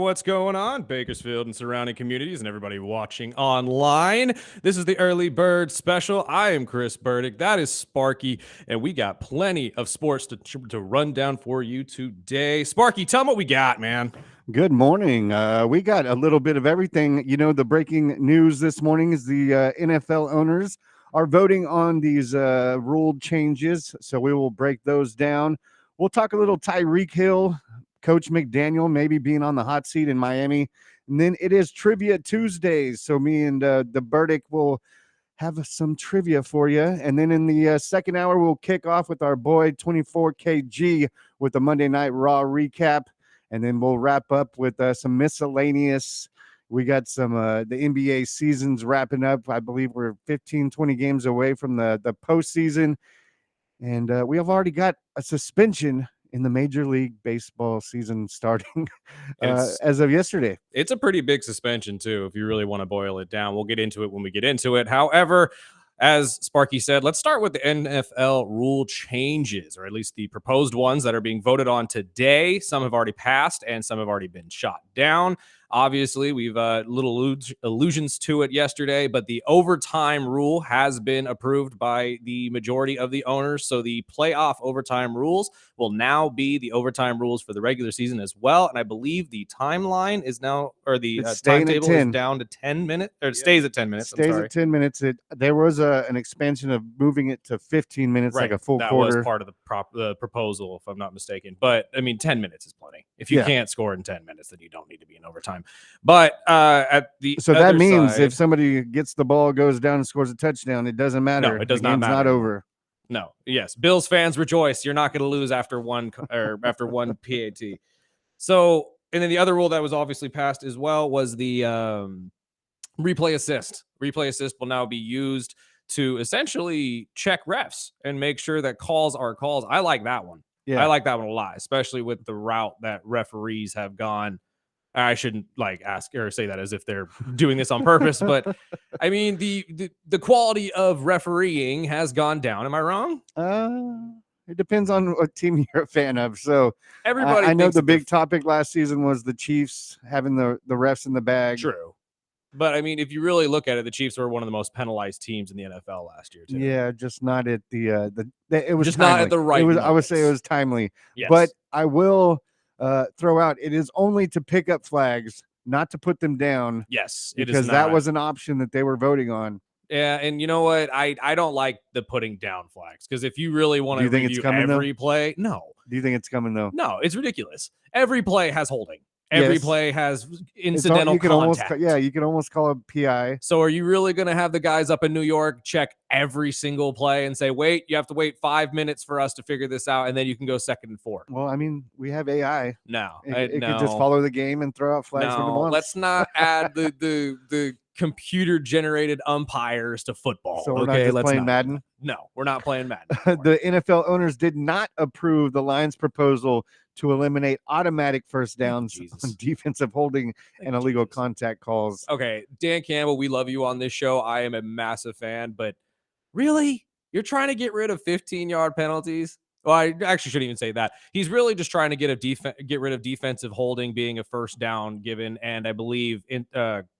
what's going on, Bakersfield and surrounding communities and everybody watching online. This is the Early Bird Special. I am Chris Burdick. That is Sparky, and we got plenty of sports to run down for you today. Sparky, tell them what we got, man. Good morning. We got a little bit of everything. You know, the breaking news this morning is the NFL owners are voting on these rule changes, so we will break those down. We'll talk a little Tyreek Hill, Coach McDaniel maybe being on the hot seat in Miami. And then it is Trivia Tuesdays, so me and the Burdick will have some trivia for you. And then in the second hour, we'll kick off with our boy 24KG with the Monday Night Raw recap. And then we'll wrap up with some miscellaneous. We got some the NBA season's wrapping up. I believe we're 15, 20 games away from the postseason. And we have already got a suspension in the Major League Baseball season starting as of yesterday. It's a pretty big suspension, too, if you really want to boil it down. We'll get into it when we get into it. However, as Sparky said, let's start with the NFL rule changes, or at least the proposed ones that are being voted on today. Some have already passed and some have already been shot down. Obviously, we've little allusions to it yesterday, but the overtime rule has been approved by the majority of the owners. So the playoff overtime rules will now be the overtime rules for the regular season as well. And I believe the timeline is now, or the timetable is down to 10 minutes, or it stays at 10 minutes. Stays at 10 minutes. There was an expansion of moving it to 15 minutes, like a full quarter. That was part of the proposal, if I'm not mistaken. But I mean, 10 minutes is plenty. If you can't score in 10 minutes, then you don't need to be in overtime. But at the so that means side, if somebody gets the ball, goes down and scores a touchdown, it doesn't matter. No, it does not matter. Not over. No. Yes. Bills fans rejoice. You're not going to lose after one PAT. So, and then the other rule that was obviously passed as well was the replay assist. Replay assist will now be used to essentially check refs and make sure that calls are calls. I like that one. Yeah. I like that one a lot, especially with the route that referees have gone. I shouldn't ask or say that as if they're doing this on purpose, but I mean, the quality of refereeing has gone down. Am I wrong? It depends on what team you're a fan of. So everybody, I know the big topic last season was the Chiefs having the refs in the bag. True. But I mean, if you really look at it, the Chiefs were one of the most penalized teams in the NFL last year, too. Yeah, just not at it was just timely. Not at the right. I would say it was timely. Yes. But I will throw out, it is only to pick up flags, not to put them down. Yes, because that was an option that they were voting on. Yeah, and you know what? I don't like the putting down flags, because if you really want to review every play, no. Do you think it's coming though? No, it's ridiculous. Every play has holding. Every play has incidental contact. You can almost call it PI. So are you really going to have the guys up in New York check every single play and say, wait, you have to wait 5 minutes for us to figure this out, and then you can go 2nd and 4? Well, I mean, we have AI. No. It could just follow the game and throw out flags when it wants. Let's not add the computer-generated umpires to football. So we're not just playing Madden? No, we're not playing Madden. The NFL owners did not approve the Lions' proposal to eliminate automatic first downs on defensive holding and illegal contact calls. Okay, Dan Campbell, we love you on this show. I am a massive fan, but really? You're trying to get rid of 15-yard penalties? Well, I actually shouldn't even say that. He's really just trying to get rid of defensive holding being a first down given, and I believe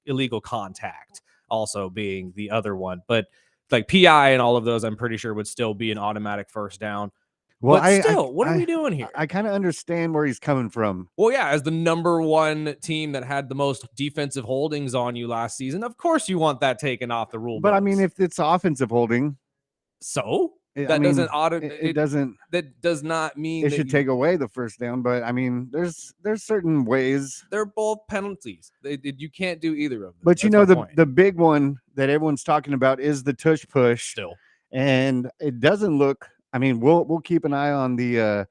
illegal contact also being the other one. But like PI and all of those, I'm pretty sure would still be an automatic first down. Well, but what are we doing here? I kind of understand where he's coming from. Well, yeah, as the number one team that had the most defensive holdings on you last season, of course you want that taken off the rule. But I mean, if it's offensive holding, so that does not mean it should take away the first down. But I mean, there's certain ways. They're both penalties. You can't do either of them. But you know, the big one that everyone's talking about is the tush push. Still, and it doesn't look. I mean, we'll keep an eye on the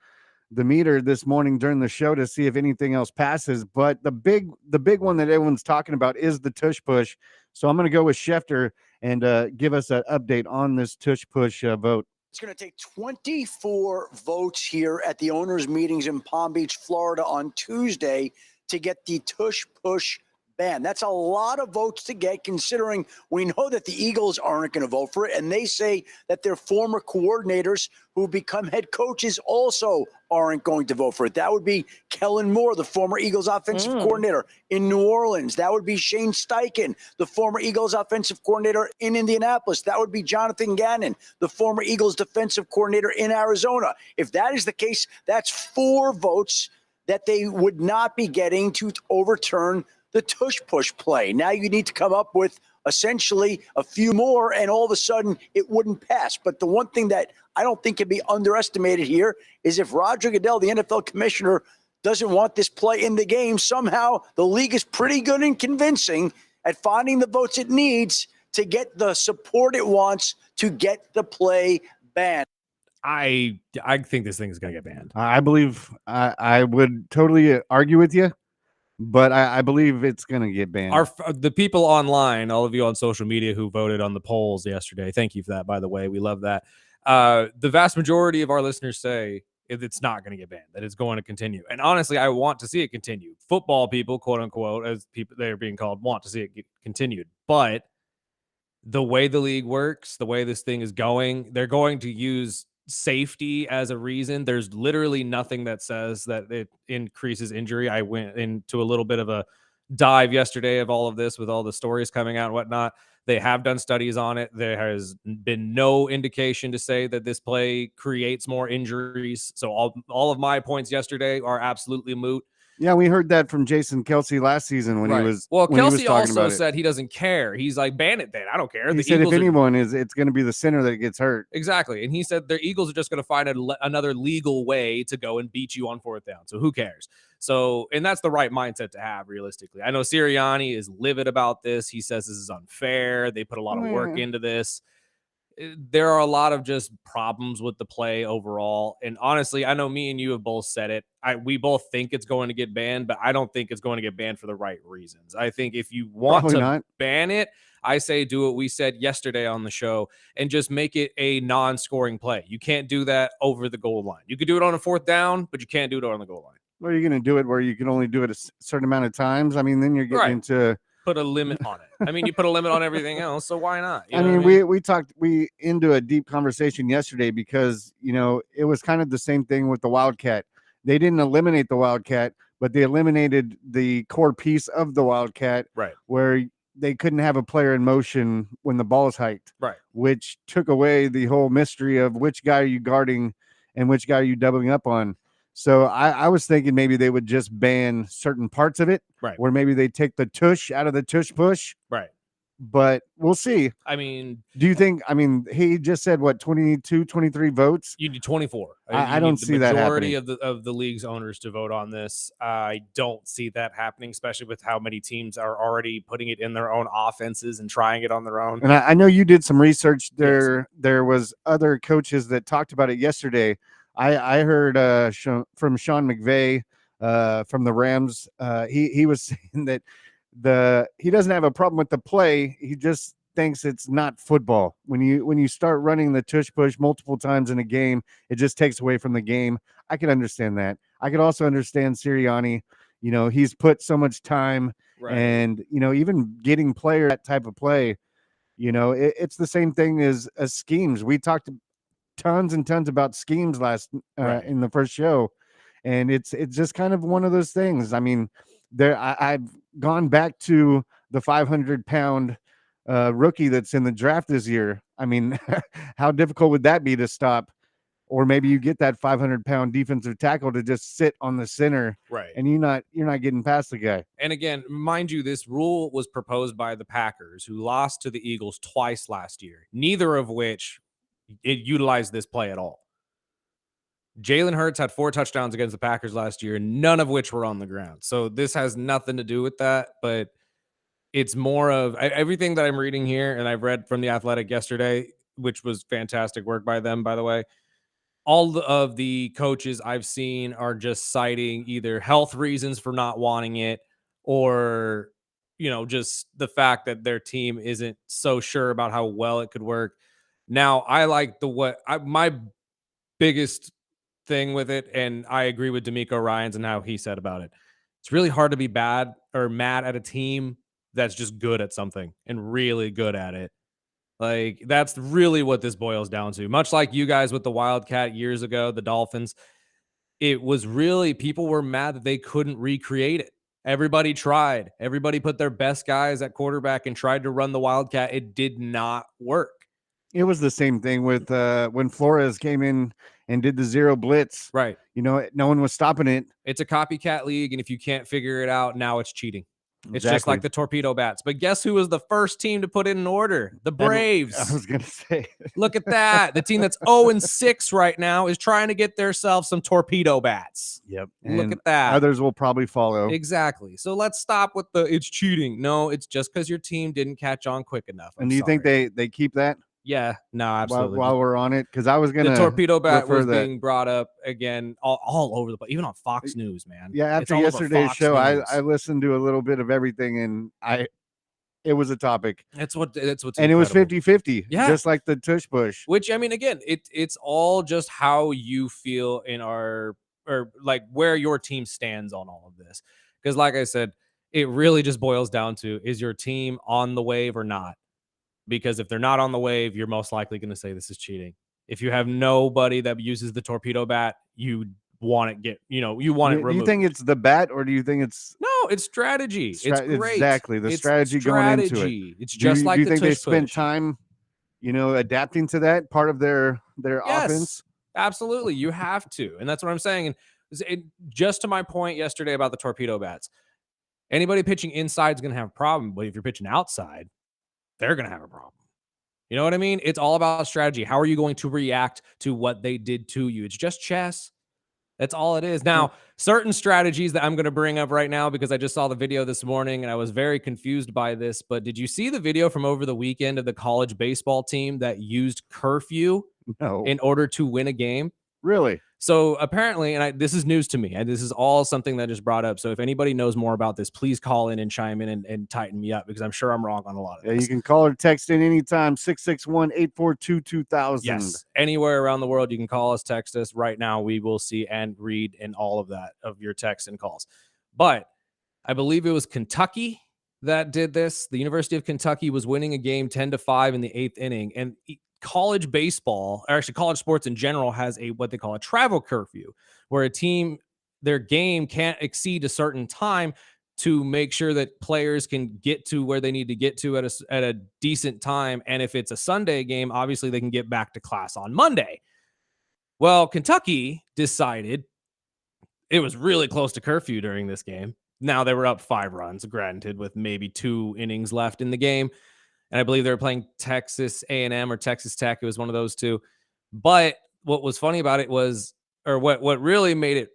meter this morning during the show to see if anything else passes. But the big one that everyone's talking about is the tush push. So I'm going to go with Schefter and give us an update on this tush push vote. It's going to take 24 votes here at the owners' meetings in Palm Beach, Florida on Tuesday to get the tush push ban. That's a lot of votes to get, considering we know that the Eagles aren't going to vote for it. And they say that their former coordinators who become head coaches also aren't going to vote for it. That would be Kellen Moore, the former Eagles offensive coordinator in New Orleans. That would be Shane Steichen, the former Eagles offensive coordinator in Indianapolis. That would be Jonathan Gannon, the former Eagles defensive coordinator in Arizona. If that is the case, that's 4 votes that they would not be getting to overturn the tush-push play. Now you need to come up with essentially a few more, and all of a sudden it wouldn't pass. But the one thing that I don't think can be underestimated here is if Roger Goodell, the NFL commissioner, doesn't want this play in the game, somehow the league is pretty good and convincing at finding the votes it needs to get the support it wants to get the play banned. I think this thing is going to get banned. I believe I would totally argue with you, but I believe it's going to get banned. The people online, all of you on social media who voted on the polls yesterday, thank you for that, by the way. We love that. The vast majority of our listeners say it's not going to get banned, that it's going to continue. And honestly, I want to see it continue. Football people, quote unquote, as people they're being called, want to see it get continued. But the way the league works, the way this thing is going, they're going to use safety as a reason. There's literally nothing that says that it increases injury. I went into a little bit of a dive yesterday of all of this with all the stories coming out and whatnot. They have done studies on it. There has been no indication to say that this play creates more injuries. So all of my points yesterday are absolutely moot. Yeah, we heard that from Jason Kelsey last season when he was Kelsey talking also said he doesn't care. He's like, ban it then. I don't care. He said if anyone it's going to be the center that gets hurt. Exactly. And he said the Eagles are just going to find another legal way to go and beat you on 4th down. So who cares? So, and that's the right mindset to have realistically. I know Sirianni is livid about this. He says this is unfair. They put a lot of work into this. There are a lot of just problems with the play overall. And honestly, I know me and you have both said it. We both think it's going to get banned, but I don't think it's going to get banned for the right reasons. I think if you want to ban it, I say do what we said yesterday on the show and just make it a non-scoring play. You can't do that over the goal line. You could do it on a 4th down, but you can't do it on the goal line. Well, you're going to do it where you can only do it a certain amount of times. I mean, then you're getting into put a limit on it. I mean, you put a limit on everything else, so why not? I mean, we talked into a deep conversation yesterday because, it was kind of the same thing with the Wildcat. They didn't eliminate the Wildcat, but they eliminated the core piece of the Wildcat, right? Where they couldn't have a player in motion when the ball is hiked, right? Which took away the whole mystery of which guy are you guarding and which guy are you doubling up on. So I was thinking maybe they would just ban certain parts of it, right? Where maybe they take the tush out of the tush push, right? But we'll see. I mean, do you think, he just said what, 22, 23 votes? You need 24. I don't see that happening. The majority of the league's owners to vote on this. I don't see that happening, especially with how many teams are already putting it in their own offenses and trying it on their own. And I know you did some research there. Yes. There was other coaches that talked about it yesterday. I heard from Sean McVay from the Rams. He was saying that he doesn't have a problem with the play. He just thinks it's not football. When you start running the tush push multiple times in a game, it just takes away from the game. I can understand that. I could also understand Sirianni. He's put so much time, right. And even getting player that type of play. It's the same thing as schemes. We talked tons and tons about schemes right. In the first show, and it's just kind of one of those things. I mean, I've gone back to the 500-pound rookie that's in the draft this year. I mean, how difficult would that be to stop? Or maybe you get that 500-pound defensive tackle to just sit on the center, right? And you're not getting past the guy. And again, mind you, this rule was proposed by the Packers, who lost to the Eagles twice last year, neither of which it utilized this play at all. Jalen Hurts had 4 touchdowns against the Packers last year, none of which were on the ground. So this has nothing to do with that, but it's more of everything that I'm reading here, and I've read from The Athletic yesterday, which was fantastic work by them, by the way. All of the coaches I've seen are just citing either health reasons for not wanting it or, just the fact that their team isn't so sure about how well it could work. Now, I like my biggest thing with it, and I agree with D'Amico Ryans and how he said about it. It's really hard to be bad or mad at a team that's just good at something and really good at it. Like, that's really what this boils down to. Much like you guys with the Wildcat years ago, the Dolphins, it was really people were mad that they couldn't recreate it. Everybody tried. Everybody put their best guys at quarterback and tried to run the Wildcat. It did not work. It was the same thing with when Flores came in and did the zero blitz. Right. You know, no one was stopping it. It's a copycat league, and if you can't figure it out, now it's cheating. It's just Exactly. like the torpedo bats. But guess who was the first team to put it in order? The Braves. I was going to say. Look at that. The team that's 0-6 right now is trying to get themselves some torpedo bats. Yep. Look And at that. Others will probably follow. Exactly. So let's stop with the it's cheating. No, it's just because your team didn't catch on quick enough. And do you think they keep that Yeah, no, absolutely. while we're on it? Because I was going to. The torpedo bat was that. being brought up again all over the place, even on Fox News, man. Yeah, It's after all over yesterday's Fox show, News. I listened to a little bit of everything, and it was a topic. That's what's and it was incredible. 50-50, Yeah. just like the tush push. Which, I mean, again, it's all just how you feel in or like where your team stands on all of this. Because like I said, it really just boils down to, is your team on the wave or not? Because if they're not on the wave, you're most likely going to say this is cheating. If you have nobody that uses the torpedo bat, you want it you want it removed. Do you think it's the bat, or do you think it's No, it's strategy. It's great. Exactly the It's strategy going into it. It's just like do you the think they tush spent push. time, adapting to that part of their Yes, offense? absolutely. You have to. And that's what I'm saying. And just to my point yesterday about the torpedo bats, anybody pitching inside is going to have a problem. But if you're pitching outside, they're going to have a problem. You know what I mean? It's all about strategy. How are you going to react to what they did to you? It's just chess. That's all it is. Now, certain strategies that I'm going to bring up right now, because I just saw the video this morning and I was very confused by this. But did you see the video from over the weekend of the college baseball team that used curfew No. in order to win a game? Really? So apparently, and this is news to me, and this is all something that just brought up. So if anybody knows more about this, please call in and chime in and tighten me up, because I'm sure I'm wrong on a lot of Yeah, this. you can call or text in anytime, 661-842-2000. Yes, anywhere around the world, you can call us, text us. Right now, we will see and read and all of that of your texts and calls. But I believe it was Kentucky that did this. The University of Kentucky was winning a game 10-5 in the 8th inning, and college baseball, or actually college sports in general, has what they call a travel curfew, where a team, their game can't exceed a certain time to make sure that players can get to where they need to get to at a decent time. And if it's a Sunday game, obviously they can get back to class on Monday. Well, Kentucky decided it was really close to curfew during this game. Now they were up 5 runs, granted, with maybe 2 innings left in the game. And I believe they were playing Texas A&M or Texas Tech. It was one of those two. But what was funny about it was, or what really made it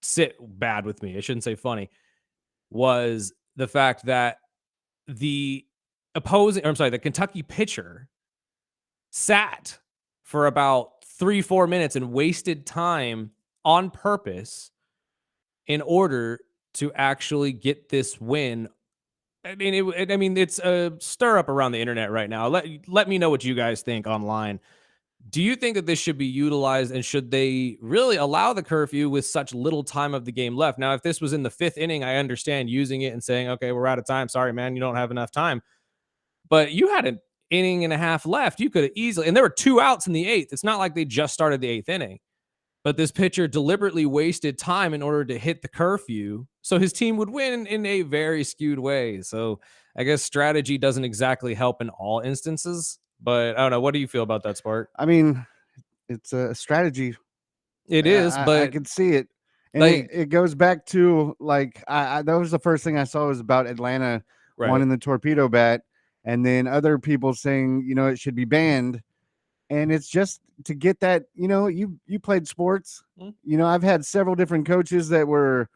sit bad with me, I shouldn't say funny, was the fact that the Kentucky pitcher sat for about 3-4 minutes and wasted time on purpose in order to actually get this win. I mean, it's a stir up around the internet right now. Let me know what you guys think online. Do you think that this should be utilized, and should they really allow the curfew with such little time of the game left? Now, if this was in the 5th inning, I understand using it and saying, okay, we're out of time. Sorry, man, you don't have enough time. But you had an inning and a half left. You could have easily, and there were 2 outs in the 8th. It's not like they just started the 8th inning. But this pitcher deliberately wasted time in order to hit the curfew so his team would win in a very skewed way. So I guess strategy doesn't exactly help in all instances. But I don't know. What do you feel about that, Spark? I mean, it's a strategy. It is, but I can see it. And like, it goes back to, like, that was the first thing I saw was about Atlanta wanting the torpedo bat, and then other people saying, it should be banned. And it's just to get that, you played sports. I've had several different coaches that were,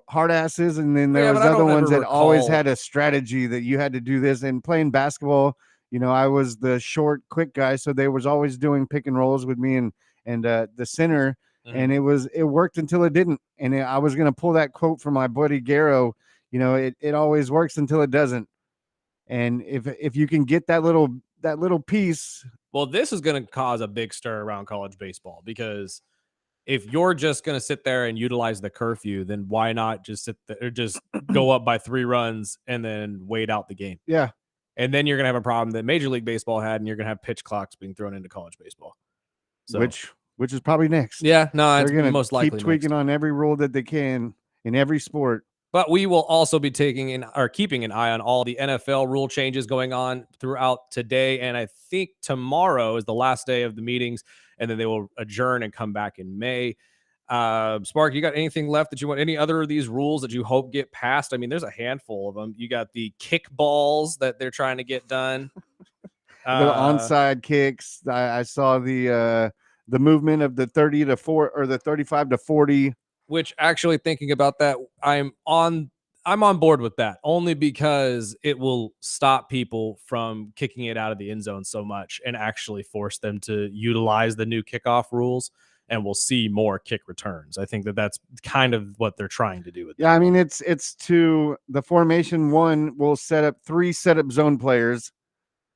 hard asses. And then there was other ones that always had a strategy that you had to do this. And playing basketball, I was the short, quick guy. So they was always doing pick and rolls with me and the center. And it worked until it didn't. And I was going to pull that quote from my buddy Garrow, it always works until it doesn't. And if you can get that little piece. Well, this is going to cause a big stir around college baseball, because if you're just going to sit there and utilize the curfew, then why not just sit there or just go up by 3 runs and then wait out the game? Yeah. And then you're going to have a problem that Major League Baseball had, and you're going to have pitch clocks being thrown into college baseball. So, which is probably next. yeah, no, They're it's going most to likely keep tweaking next. on every rule that they can in every sport. But we will also be keeping an eye on all the NFL rule changes going on throughout today. And I think tomorrow is the last day of the meetings, and then they will adjourn and come back in May. Spark, you got anything left that you want? Any other of these rules that you hope get passed? I mean, there's a handful of them. You got the kick balls that they're trying to get done. The onside kicks. I saw the movement of the 30 to 4 or the 35 to 40. Which, actually, thinking about that, I'm on board with that, only because it will stop people from kicking it out of the end zone so much and actually force them to utilize the new kickoff rules, and we'll see more kick returns. I think that's kind of what they're trying to do with I mean, it's to the formation. One will set up 3 setup zone players.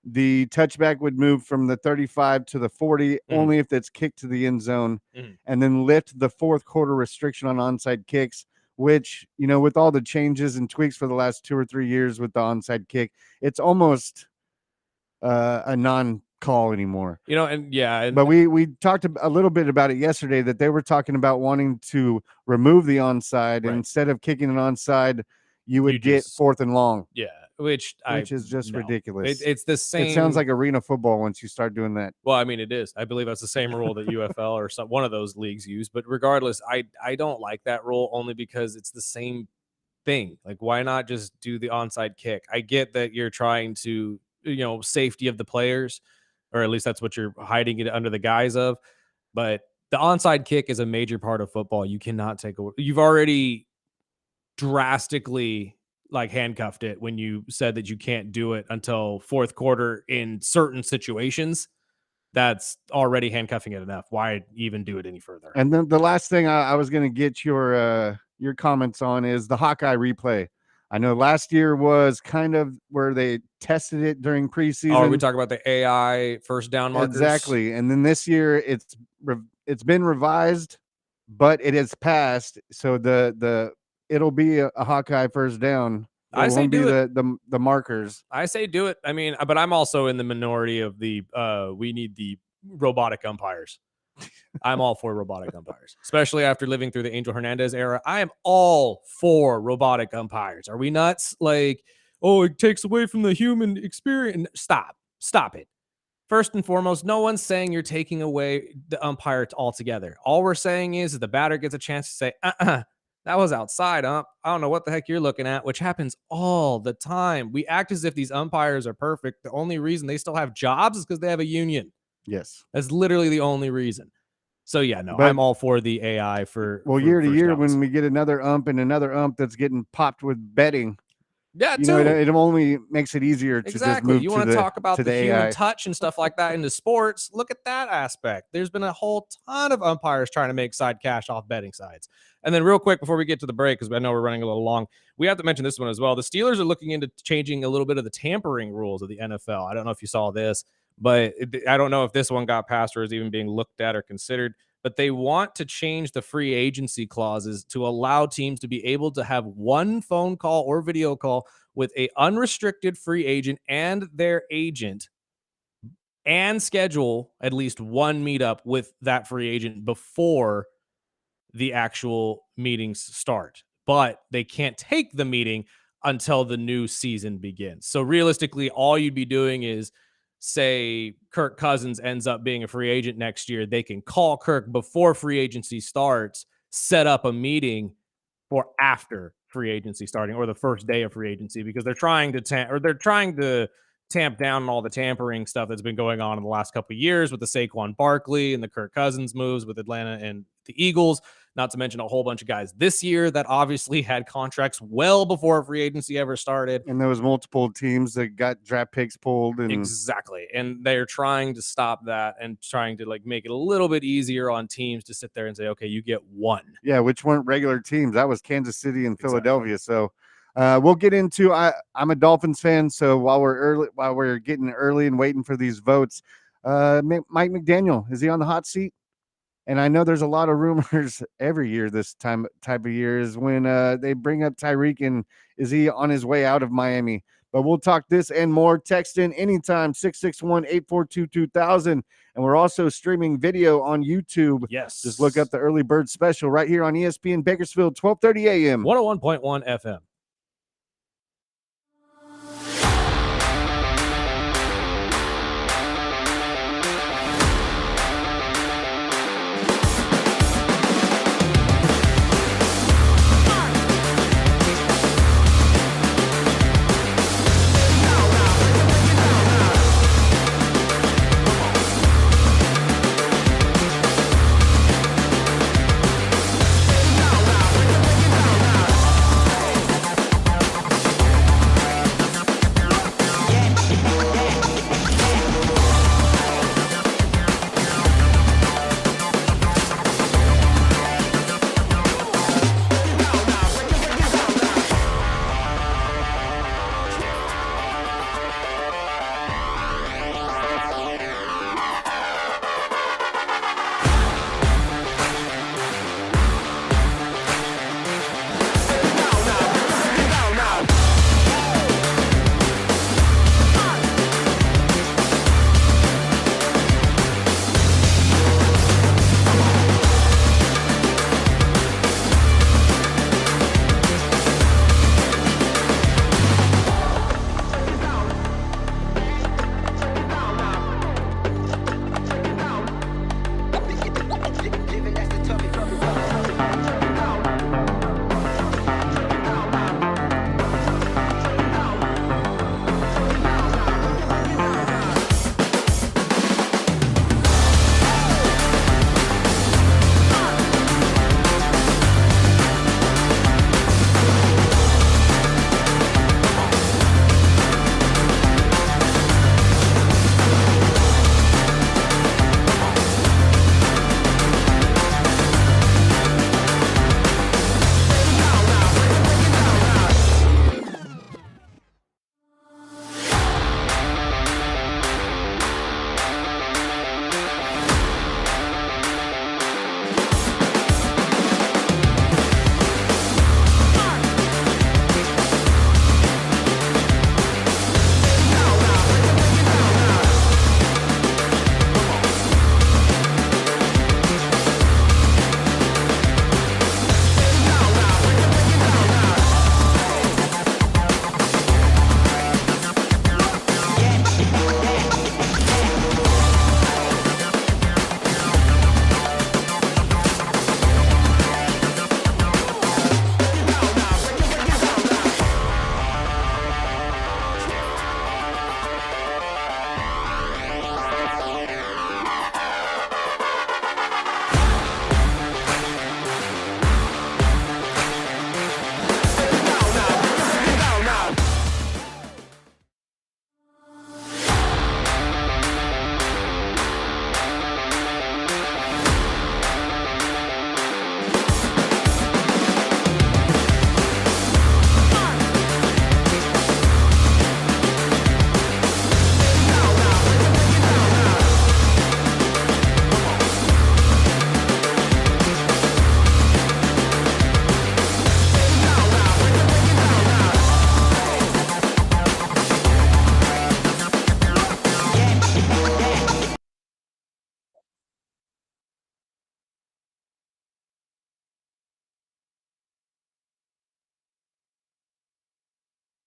The touchback would move from the 35 to the 40 only if it's kicked to the end zone, and then lift the 4th quarter restriction on onside kicks, which, with all the changes and tweaks for the last 2 or 3 years with the onside kick, it's almost a non-call anymore. But we talked a little bit about it yesterday, that they were talking about wanting to remove the onside, and instead of kicking an onside, you would get 4th and long. Yeah. Which is just ridiculous. It's the same. It sounds like arena football once you start doing that. Well, I mean, it is. I believe that's the same rule that UFL or one of those leagues use. But regardless, I don't like that rule, only because it's the same thing. Like, why not just do the onside kick? I get that you're trying to, safety of the players, or at least that's what you're hiding it under the guise of. But the onside kick is a major part of football. You cannot take away. You've already drastically handcuffed it when you said that you can't do it until 4th quarter in certain situations. That's already handcuffing it enough. Why even do it any further? And then the last thing I was going to get your comments on is the Hawkeye replay. I know last year was kind of where they tested it during preseason. Oh, we talk about the AI first down markers. Exactly. And then this year it's been revised, but it has passed. So it'll be a Hawkeye first down. I say do it. The markers. I say do it. I mean, but I'm also in the minority of the we need the robotic umpires. I'm all for robotic umpires, especially after living through the Angel Hernandez era. I am all for robotic umpires. Are we nuts? Like, oh, it takes away from the human experience. Stop it. First and foremost, no one's saying you're taking away the umpire altogether. All we're saying is the batter gets a chance to say, that was outside, ump. I don't know what the heck you're looking at, which happens all the time. We act as if these umpires are perfect. The only reason they still have jobs is because they have a union. Yes. That's literally the only reason. So, yeah, no, I'm all for the AI for year to year, downs. when we get another ump and another ump that's getting popped with betting, yeah, it only makes it easier to just move you want to talk about the human AI. touch and stuff like that into sports. Look at that aspect. There's been a whole ton of umpires trying to make side cash off betting sides. And then real quick before we get to the break, because I know we're running a little long, we have to mention this one as well. The Steelers are looking into changing a little bit of the tampering rules of the NFL. I don't know if you saw this, but I don't know if this one got passed or is even being looked at or considered. But they want to change the free agency clauses to allow teams to be able to have one phone call or video call with a unrestricted free agent and their agent, and schedule at least one meetup with that free agent before the actual meetings start. But they can't take the meeting until the new season begins. So realistically, all you'd be doing is, say Kirk Cousins ends up being a free agent next year, they can call Kirk before free agency starts, set up a meeting for after free agency starting or the first day of free agency, because they're trying to tamp down all the tampering stuff that's been going on in the last couple of years with the Saquon Barkley and the Kirk Cousins moves with Atlanta and the Eagles, not to mention a whole bunch of guys this year that obviously had contracts well before free agency ever started. And there was multiple teams that got draft picks pulled. Exactly. And they're trying to stop that and trying to make it a little bit easier on teams to sit there and say, okay, you get one. Yeah, which weren't regular teams. That was Kansas City and Philadelphia. So we'll get into, I'm a Dolphins fan. So while we're getting early and waiting for these votes, Mike McDaniel, is he on the hot seat? And I know there's a lot of rumors every year this type of year is when they bring up Tyreek and is he on his way out of Miami? But we'll talk this and more. Text in anytime 661-842-2000. And we're also streaming video on YouTube. Yes. Just look up the early bird special right here on ESPN Bakersfield, 12:30 a.m. 101.1 FM.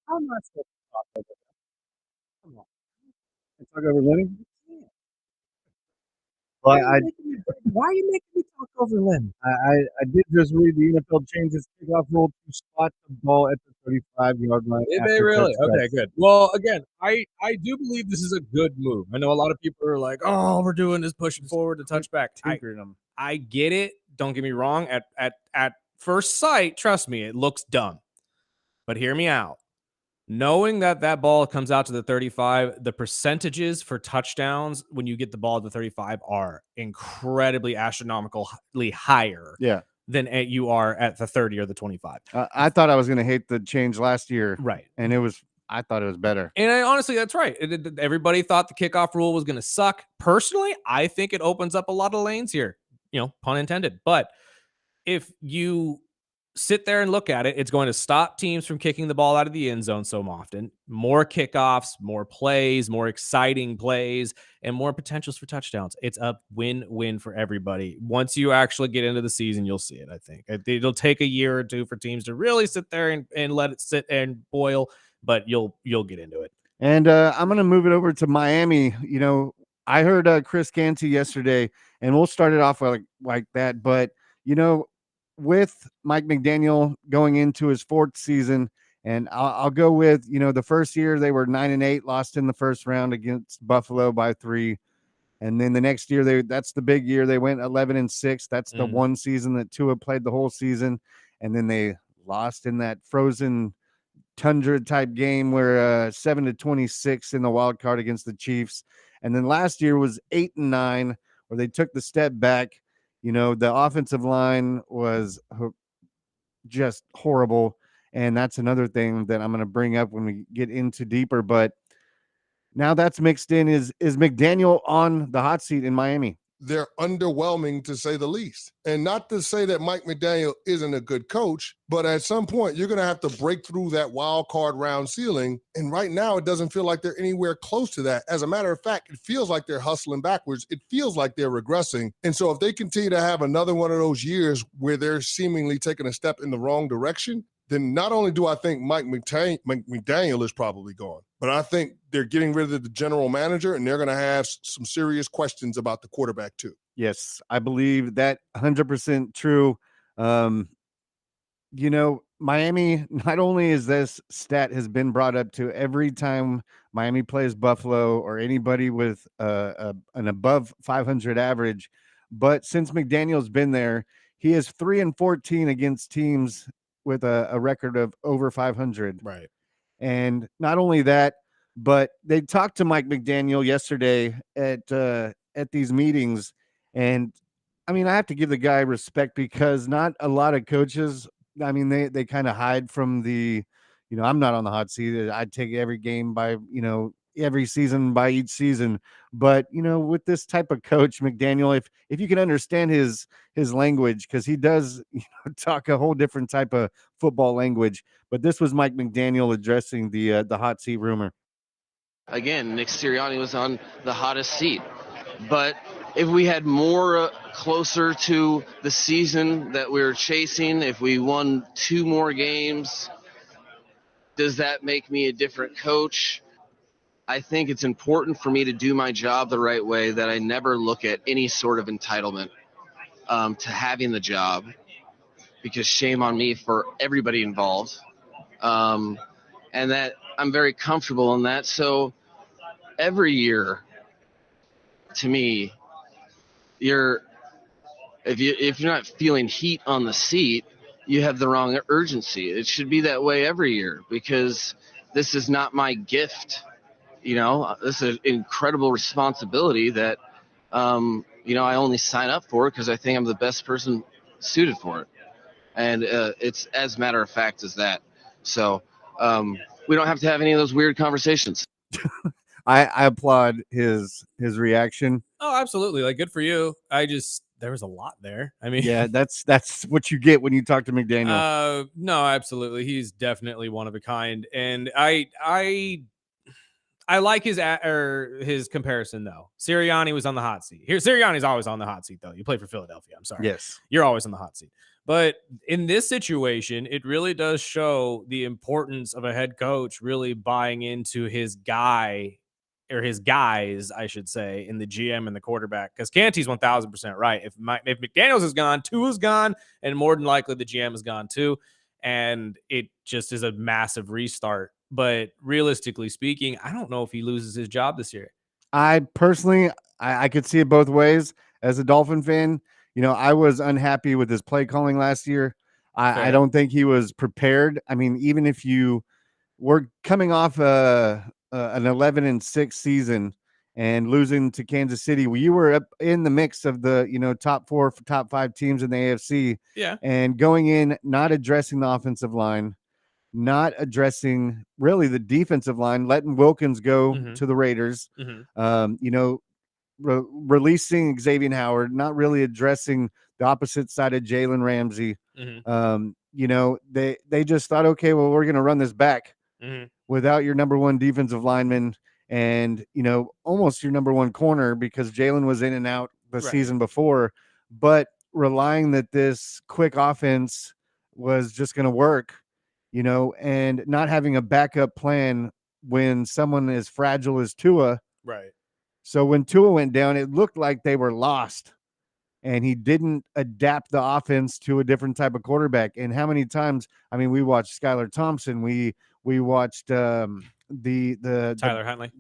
I'm not supposed to talk over that. Come on. You talk over Lenny? Well, Why are you making me talk over Lynn? I did just read the NFL changes kickoff rule to spot the ball at the 35-yard line. Did they after really? touchdown. Okay, good. Well, again, I do believe this is a good move. I know a lot of people are like, "Oh, we're doing this pushing forward to touchback." Tinkering them. I get it. Don't get me wrong. At first sight, trust me, it looks dumb. But hear me out. Knowing that that ball comes out to the 35, the percentages for touchdowns when you get the ball at the 35 are incredibly astronomically higher Yeah. than you are at the 30 or the 25. I thought I was going to hate the change last year, Right. and I thought it was better. And honestly, that's right. Everybody thought the kickoff rule was going to suck. Personally, I think it opens up a lot of lanes here. pun intended. But if you sit there and look at it, it's going to stop teams from kicking the ball out of the end zone so often. More kickoffs, more plays, more exciting plays, and more potentials for touchdowns. It's a win-win for everybody. Once you actually get into the season, you'll see it, I think. It'll take a year or two for teams to really sit there and let it sit and boil, but you'll get into it. And I'm going to move it over to Miami. I heard Chris Canty yesterday, and we'll start it off like that. But, with Mike McDaniel going into his 4th season, and I'll go with, the first year they were 9-8, lost in the first round against Buffalo by 3. And then the next year, that's the big year. They went 11-6. That's the one season that Tua played the whole season. And then they lost in that frozen tundra type game where 7-26 in the wild card against the Chiefs. And then last year was 8-9, where they took the step back. The offensive line was just horrible. And that's another thing that I'm going to bring up when we get into deeper. But now that's mixed in. Is McDaniel on the hot seat in Miami? They're underwhelming, to say the least. And not to say that Mike McDaniel isn't a good coach, but at some point you're going to have to break through that wild card round ceiling. And right now it doesn't feel like they're anywhere close to that. As a matter of fact, it feels like they're hustling backwards. It feels like they're regressing. And so if they continue to have another one of those years where they're seemingly taking a step in the wrong direction, then not only do I think Mike McDaniel is probably gone, but I think they're getting rid of the general manager, and they're going to have some serious questions about the quarterback too. Yes, I believe that 100% true. Miami, not only is this stat has been brought up to every time Miami plays Buffalo or anybody with an above 500 average, but since McDaniel's been there, he is 3-14 against teams with a record of over 500. Right. And not only that, but they talked to Mike McDaniel yesterday at these meetings. And I mean, I have to give the guy respect, because not a lot of coaches, I mean, they kind of hide from the, I'm not on the hot seat. I take every game by, every season by each season. But, with this type of coach, McDaniel, if you can understand his language, because he does talk a whole different type of football language. But this was Mike McDaniel addressing the hot seat rumor. Again, Nick Sirianni was on the hottest seat. But if we had more closer to the season that we were chasing, if we won 2 more games, does that make me a different coach? I think it's important for me to do my job the right way, that I never look at any sort of entitlement to having the job, because shame on me for everybody involved. And that I'm very comfortable in that. So every year, to me, if you're not feeling heat on the seat, you have the wrong urgency. It should be that way every year, because this is not my gift. This is an incredible responsibility that, I only sign up for because I think I'm the best person suited for it. And it's as matter of fact as that. So we don't have to have any of those weird conversations. I applaud his reaction. Oh, absolutely. Like, good for you. There was a lot there. I mean, yeah, that's what you get when you talk to McDaniel. No, absolutely. He's definitely one of a kind. And I like his comparison though. Sirianni was on the hot seat. Sirianni's always on the hot seat though. You play for Philadelphia. I'm sorry. Yes. You're always on the hot seat. But in this situation, it really does show the importance of a head coach really buying into his guy, or his guys, I should say, in the GM and the quarterback. Because Canty's 1,000% right. If McDaniels is gone, Tua's gone, and more than likely the GM is gone too. And it just is a massive restart. But realistically speaking, I don't know if he loses his job this year. I personally, I could see it both ways. As a Dolphin fan, I was unhappy with his play calling last year. I don't think he was prepared. I mean, even if you were coming off an 11-6 season and losing to Kansas City, you were up in the mix of the top 4, top 5 teams in the AFC. Yeah. And going in, not addressing the offensive line, not addressing really the defensive line, letting Wilkins go to the Raiders. releasing Xavier Howard, not really addressing the opposite side of Jalen Ramsey. Mm-hmm. They just thought, okay, well, we're going to run this back Mm-hmm. without your number one defensive lineman and, almost your number one corner because Jalen was in and out the Right. season before, but relying that this quick offense was just going to work, and not having a backup plan when someone as fragile as Tua. Right. So when Tua went down, it looked like they were lost and he didn't adapt the offense to a different type of quarterback. And how many times, I mean, we watched Skylar Thompson, we watched the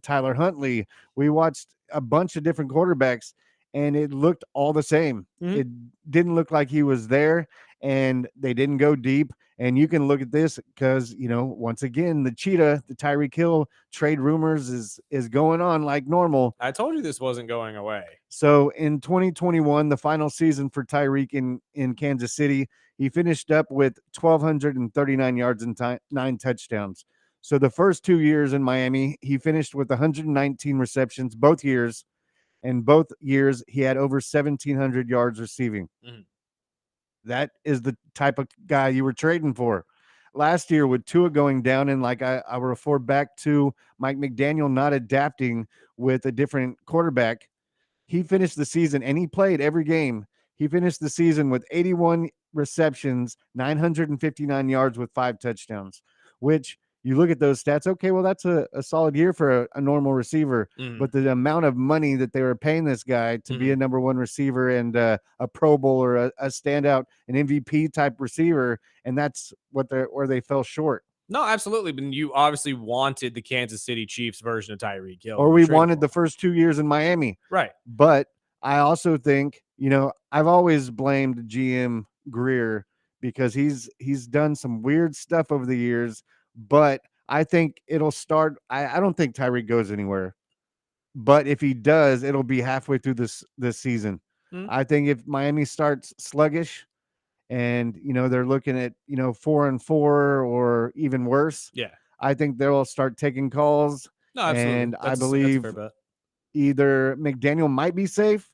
Tyler Huntley. We watched a bunch of different quarterbacks and it looked all the same. Mhm. It didn't look like he was there and they didn't go deep. And you can look at this because, once again, the Tyreek Hill trade rumors is going on like normal. I told you this wasn't going away. So in 2021, the final season for Tyreek in Kansas City, he finished up with 1,239 yards and 9 touchdowns. So the first 2 years in Miami, he finished with 119 receptions both years. And both years, he had over 1,700 yards receiving. Mm-hmm. That is the type of guy you were trading for. Last year with Tua going down and like I refer back to Mike McDaniel not adapting with a different quarterback, he finished the season and he played every game. He finished the season with 81 receptions, 959 yards with 5 touchdowns, which you look at those stats. Okay, well, that's a solid year for a normal receiver. Mm-hmm. But the amount of money that they were paying this guy to be a number one receiver and a Pro Bowl or a standout, an MVP type receiver, and that's where they fell short. No, absolutely. But you obviously wanted the Kansas City Chiefs version of Tyreek Hill. Or we wanted the first 2 years in Miami. Right. But I also think, I've always blamed GM Greer because he's done some weird stuff over the years, but I think it'll start. I don't think Tyreek goes anywhere. But if he does, it'll be halfway through this season. Mm-hmm. I think if Miami starts sluggish and they're looking at 4-4 or even worse, yeah, I think they'll start taking calls. No, absolutely. And I believe either McDaniel might be safe,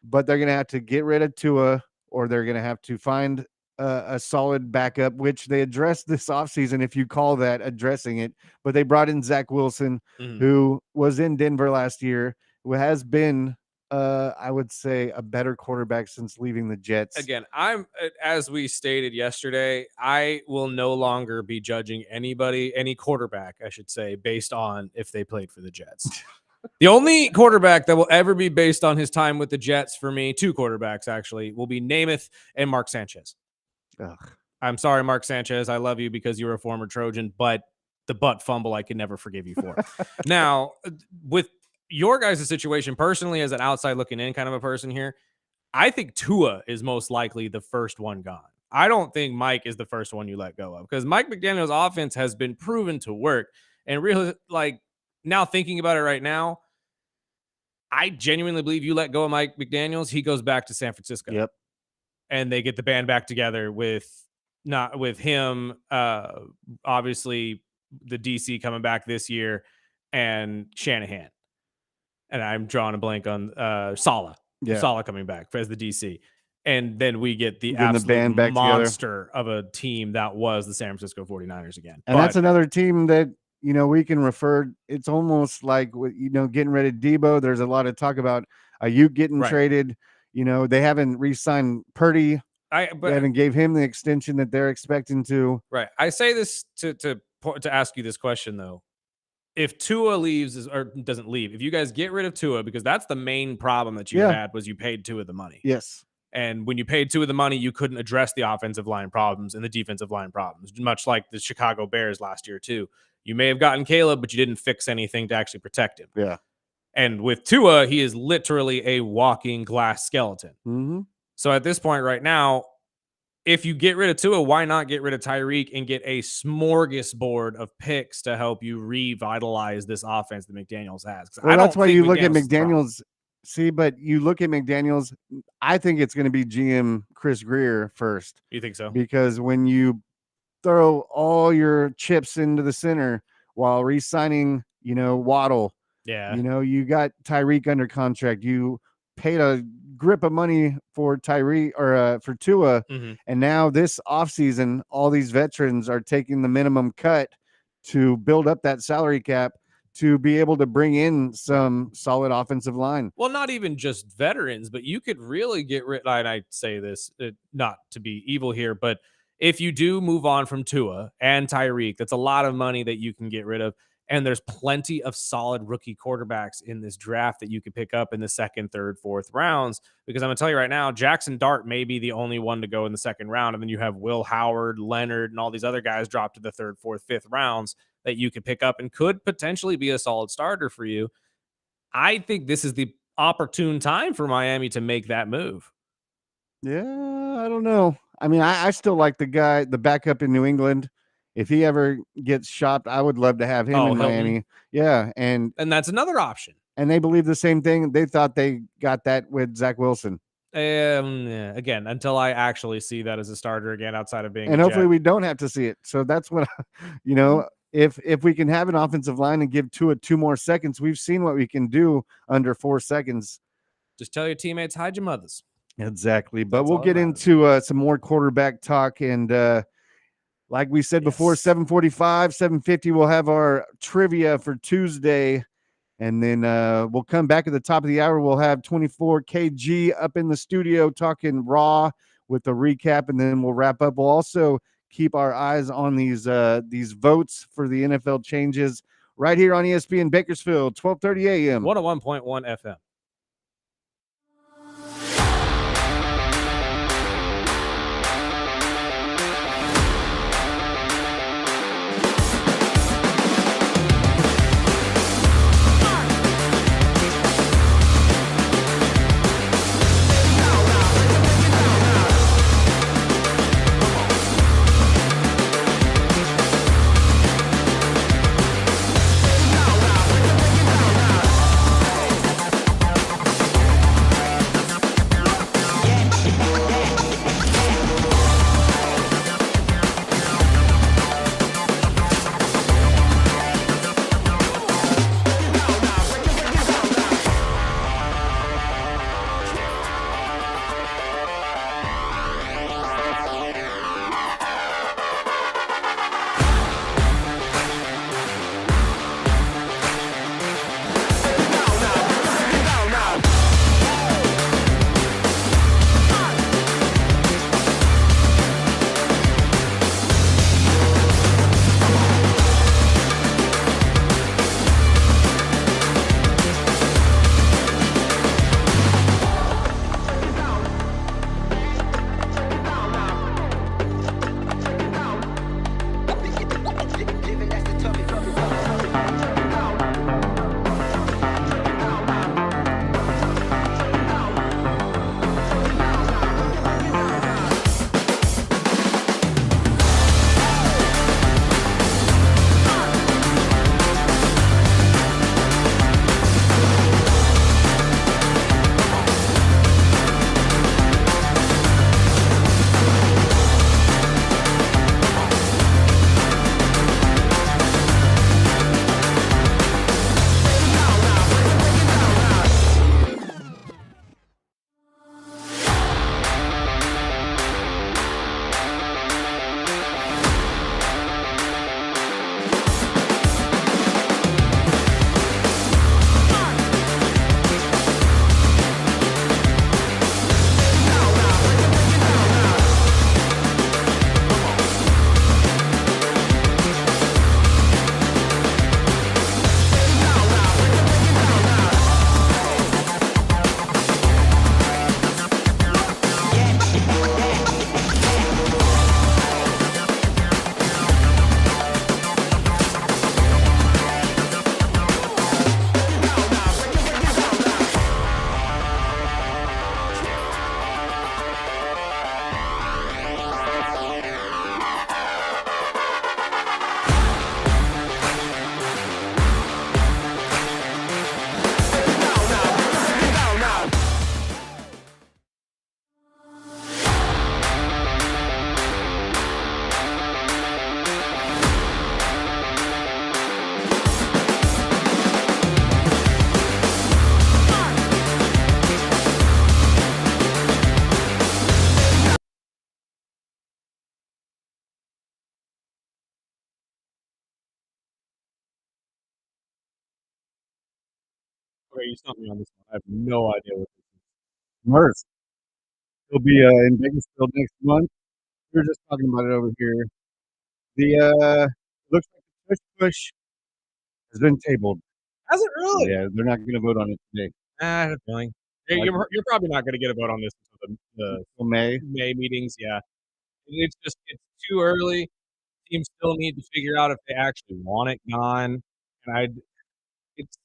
but they're going to have to get rid of Tua or they're going to have to find a solid backup, which they addressed this offseason, if you call that addressing it. But they brought in Zach Wilson, who was in Denver last year, who has been, I would say, a better quarterback since leaving the Jets. Again, as we stated yesterday, I will no longer be judging any quarterback, I should say, based on if they played for the Jets. The only quarterback that will ever be based on his time with the Jets for me, 2 quarterbacks actually, will be Namath and Mark Sanchez. Ugh. I'm sorry, Mark Sanchez. I love you because you're a former Trojan, but the butt fumble I can never forgive you for. Now, with your guys' situation, personally, as an outside looking in kind of a person here, I think Tua is most likely the first one gone. I don't think Mike is the first one you let go of because Mike McDaniel's offense has been proven to work. And really, now thinking about it right now, I genuinely believe you let go of Mike McDaniels, he goes back to San Francisco. Yep. And they get the band back together with him, obviously the DC coming back this year and Shanahan. And I'm drawing a blank on Saleh. Yeah. Saleh coming back as the DC. And then we get the Getting absolute the band back monster of a team that was the San Francisco 49ers again. And that's another team that, we can refer. It's almost like, getting rid of Debo. There's a lot of talk about Ayuk getting traded. They haven't re-signed Purdy. They haven't gave him the extension that they're expecting to. Right. I say this to ask you this question, though. If Tua leaves or doesn't leave, if you guys get rid of Tua, because that's the main problem that you had was you paid Tua the money. Yes. And when you paid Tua the money, you couldn't address the offensive line problems and the defensive line problems, much like the Chicago Bears last year, too. You may have gotten Caleb, but you didn't fix anything to actually protect him. Yeah. And with Tua, he is literally a walking glass skeleton. Mm-hmm. So at this point right now, if you get rid of Tua, why not get rid of Tyreek and get a smorgasbord of picks to help you revitalize this offense that McDaniels has? Well, that's why you look at McDaniels. See, but you look at McDaniels, I think it's going to be GM Chris Greer first. You think so? Because when you throw all your chips into the center while re-signing, Waddle, Yeah. You know, you got Tyreek under contract. You paid a grip of money for Tyreek or for Tua, Mhm. and now this offseason, all these veterans are taking the minimum cut to build up that salary cap to be able to bring in some solid offensive line. Well, not even just veterans, but you could really get rid. And I say this not to be evil here, but if you do move on from Tua and Tyreek, that's a lot of money that you can get rid of. And there's plenty of solid rookie quarterbacks in this draft that you could pick up in the second, third, fourth rounds. Because I'm going to tell you right now, Jackson Dart may be the only one to go in the second round. And then you have Will Howard, Leonard, and all these other guys drop to the third, fourth, fifth rounds that you could pick up and could potentially be a solid starter for you. I think this is the opportune time for Miami to make that move. Yeah, I don't know. I mean, I still like the backup in New England. If he ever gets shopped, I would love to have him in Hilton. Miami. Yeah, and that's another option. And they believe the same thing. They thought they got that with Zach Wilson. Yeah, again, until I actually see that as a starter again, outside of being, and hopefully we don't have to see it. So that's what, if we can have an offensive line and give Tua 2 more seconds, we've seen what we can do under 4 seconds. Just tell your teammates, hide your mothers. Exactly. But That's we'll all get that into some more quarterback talk. And like we said before, 7:45, 7:50, we'll have our trivia for Tuesday. And then we'll come back at the top of the hour. We'll have 24 KG up in the studio talking Raw with a recap, and then we'll wrap up. We'll also keep our eyes on these votes for the NFL changes right here on ESPN Bakersfield, 12:30 a.m. 101.1 FM. Wait, you stumped me on this one. I have no idea what this is. Murph. He'll be in Bakersfield next month. We were just talking about it over here. The looks like the push has been tabled. Has it really? Yeah, they're not going to vote on it today. I have a feeling. Hey, you're probably not going to get a vote on this until the Until May. May meetings. Yeah, it's too early. Teams still need to figure out if they actually want it gone. And it's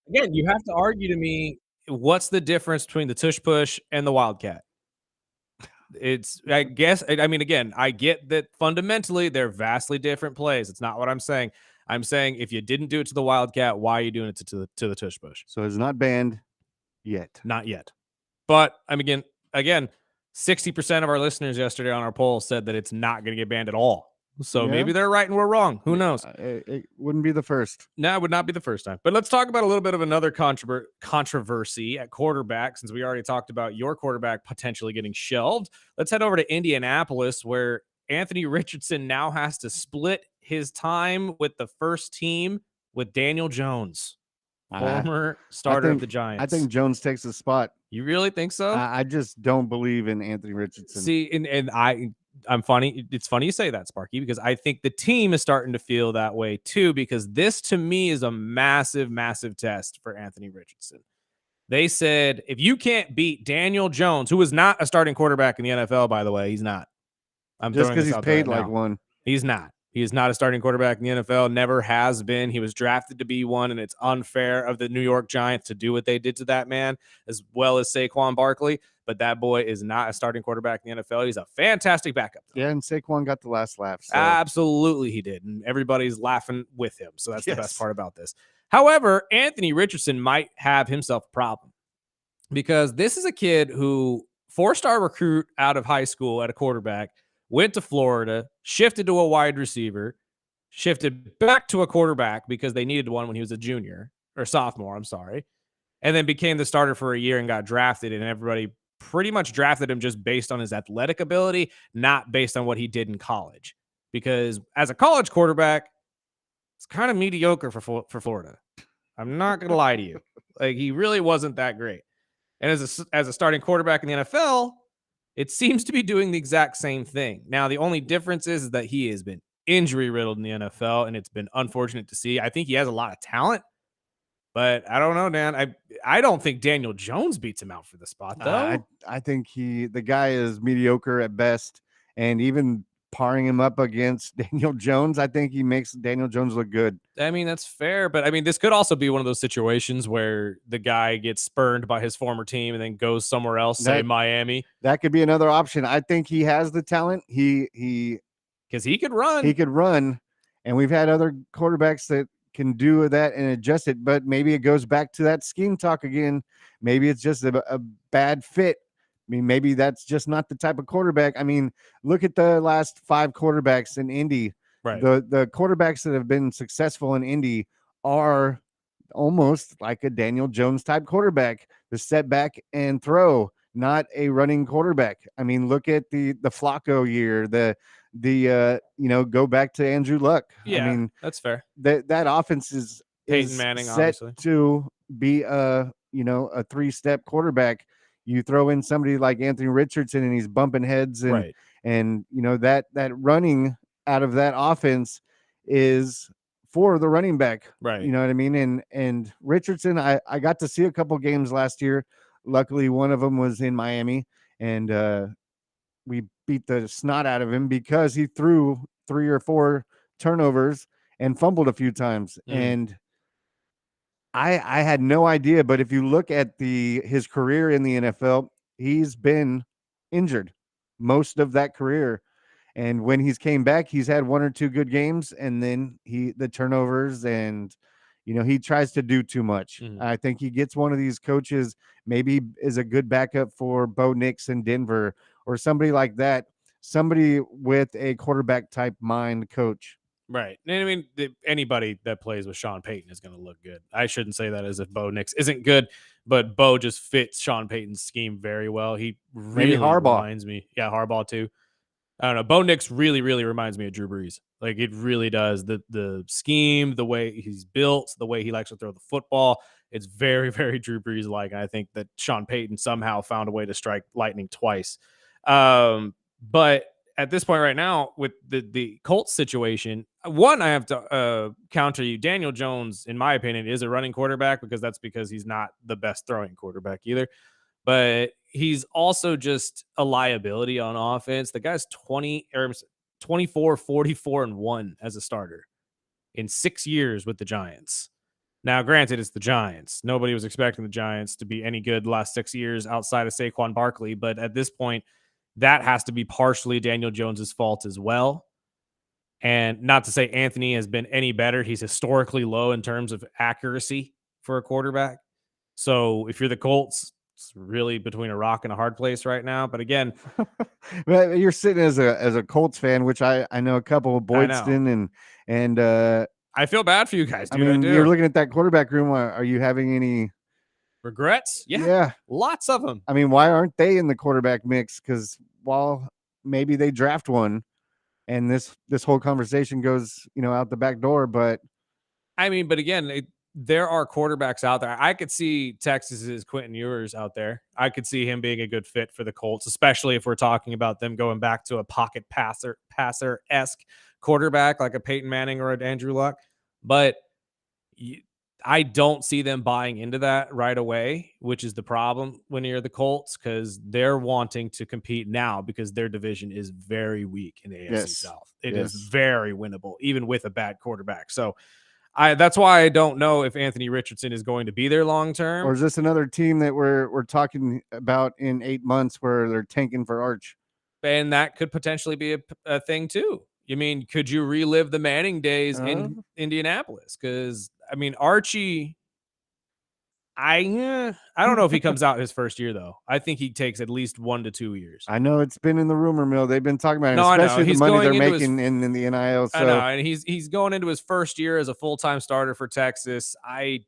again, you have to argue to me. What's the difference between the tush push and the wildcat? I guess, I mean, again, I get that fundamentally they're vastly different plays. It's not what I'm saying. I'm saying if you didn't do it to the wildcat, why are you doing it to the tush push? So it's not banned yet. Not yet. But I'm again, 60% of our listeners yesterday on our poll said that it's not going to get banned at all. So Yeah. maybe they're right and we're wrong. Who knows? It wouldn't be the first. No, it would not be the first time. But let's talk about a little bit of another controversy at quarterback, since we already talked about your quarterback potentially getting shelved. Let's head over to Indianapolis, where Anthony Richardson now has to split his time with the first team with Daniel Jones, former starter of the Giants. I think Jones takes the spot. You really think so? I just don't believe in Anthony Richardson. See, and I'm funny. It's funny you say that, Sparky, because I think the team is starting to feel that way too, because this to me is a massive, massive test for Anthony Richardson. They said, if you can't beat Daniel Jones, who is not a starting quarterback in the NFL, by the way, he's not. I'm just because he's paid like one. He's not. He is not a starting quarterback in the NFL, never has been. He was drafted to be one, and it's unfair of the New York Giants to do what they did to that man, as well as Saquon Barkley. But that boy is not a starting quarterback in the NFL. He's a fantastic backup, though. Yeah, and Saquon got the last laugh. So. Absolutely, he did. And everybody's laughing with him. So that's the best part about this. However, Anthony Richardson might have himself a problem, because this is a kid who, 4-star recruit out of high school at a quarterback, went to Florida, shifted to a wide receiver, shifted back to a quarterback because they needed one when he was a junior or sophomore, I'm sorry, and then became the starter for a year and got drafted, and everybody pretty much drafted him just based on his athletic ability, not based on what he did in college. Because as a college quarterback, it's kind of mediocre for Florida. I'm not going to lie to you. Like, he really wasn't that great. And as a starting quarterback in the NFL, it seems to be doing the exact same thing. Now, the only difference is that he has been injury riddled in the NFL, and it's been unfortunate to see. I think he has a lot of talent, but I don't know, Dan. I don't think Daniel Jones beats him out for the spot, though. I think the guy is mediocre at best, and even parring him up against Daniel Jones, I think he makes Daniel Jones look good. I mean, that's fair, but I mean, this could also be one of those situations where the guy gets spurned by his former team and then goes somewhere else, say Miami. That could be another option. I think he has the talent. Because he could run. He could run, and we've had other quarterbacks that can do that and adjust it, but maybe it goes back to that scheme talk again. Maybe it's just a bad fit. I mean, maybe that's just not the type of quarterback. I mean, look at the last 5 quarterbacks in Indy. Right. The quarterbacks that have been successful in Indy are almost like a Daniel Jones type quarterback. The step back and throw, not a running quarterback. I mean, look at the Flacco year, go back to Andrew Luck. Yeah, I mean, that's fair. That offense is Peyton Manning, set obviously, to be a 3-step quarterback. You throw in somebody like Anthony Richardson, and he's bumping heads, and right. And that running out of that offense is for the running back, right? You know what I mean? And Richardson, I got to see a couple games last year. Luckily, one of them was in Miami, and we beat the snot out of him because he threw 3 or 4 turnovers and fumbled a few times. And I had no idea, but if you look at his career in the NFL, he's been injured most of that career. And when he's came back, he's had 1 or 2 good games, and then the turnovers, and he tries to do too much. I think he gets one of these coaches, maybe is a good backup for Bo Nix in Denver or somebody like that, somebody with a quarterback type mind coach. Right. And I mean, anybody that plays with Sean Payton is going to look good. I shouldn't say that as if Bo Nix isn't good, but Bo just fits Sean Payton's scheme very well. He really reminds me. Yeah, Harbaugh too. I don't know. Bo Nix really, really reminds me of Drew Brees. Like, it really does. The scheme, the way he's built, the way he likes to throw the football. It's very, very Drew Brees-like. And I think that Sean Payton somehow found a way to strike lightning twice. But at this point right now, with the Colts situation, one, I have to counter you. Daniel Jones, in my opinion, is a running quarterback because he's not the best throwing quarterback either. But he's also just a liability on offense. The guy's 24, 44, and 1 as a starter in 6 years with the Giants. Now, granted, it's the Giants. Nobody was expecting the Giants to be any good the last 6 years outside of Saquon Barkley. But at this point, that has to be partially Daniel Jones's fault as well. And not to say Anthony has been any better. He's historically low in terms of accuracy for a quarterback. So if you're the Colts, it's really between a rock and a hard place right now. But again, Well, you're sitting as a Colts fan, which I know a couple of Boydston and I feel bad for you guys, dude. I mean, do. you're looking at that quarterback room. Are you having any regrets? Yeah, lots of them. I mean, why aren't they in the quarterback mix? Because while maybe they draft one, and this whole conversation goes out the back door, but I mean, but again, there are quarterbacks out there. I could see Texas's Quentin Ewers out there. I could see him being a good fit for the Colts, especially if we're talking about them going back to a pocket passer-esque quarterback like a Peyton Manning or an Andrew Luck. But I don't see them buying into that right away, which is the problem when you're the Colts, because they're wanting to compete now because their division is very weak in the AFC South. It is very winnable, even with a bad quarterback. So that's why I don't know if Anthony Richardson is going to be there long term. Or is this another team that we're talking about in 8 months where they're tanking for Arch? And that could potentially be a thing too. You mean, could you relive the Manning days in Indianapolis? Because I mean, Archie, I don't know if he comes out his first year though. I think he takes at least 1 to 2 years. I know it's been in the rumor mill. They've been talking about it, No, especially the money they're making in the NIL. So I know, and he's going into his first year as a full-time starter for Texas. I'd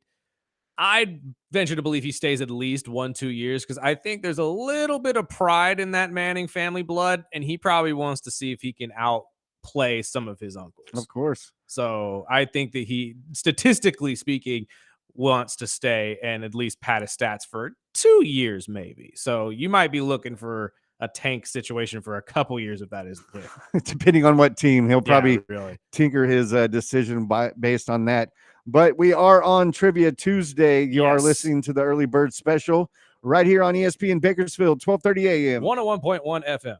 venture to believe he stays at least 1-2 years because I think there's a little bit of pride in that Manning family blood, and he probably wants to see if he can outplay some of his uncles. Of course. So I think that he, statistically speaking, wants to stay and at least pad his stats for 2 years, maybe. So you might be looking for a tank situation for a couple years if that is the depending on what team. He'll probably really tinker his decision based on that. But we are on Trivia Tuesday. You are listening to the Early Bird Special right here on ESPN Bakersfield, 12:30 a.m. 101.1 FM.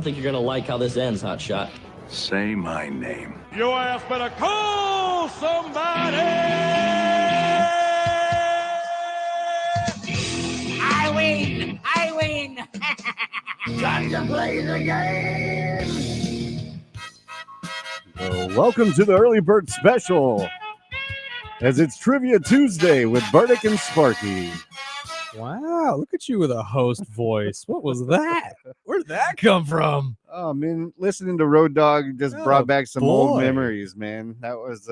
think you're gonna like how this ends, hotshot. Say my name. Your ass better call somebody! I win! I win! Time to play the game! Welcome to the Early Bird Special, as it's Trivia Tuesday with Burdick and Sparky. Wow, look at you with a host voice. What was that? Where did that come from? Oh man, listening to Road Dogg just brought back some old boy. memories, man. That was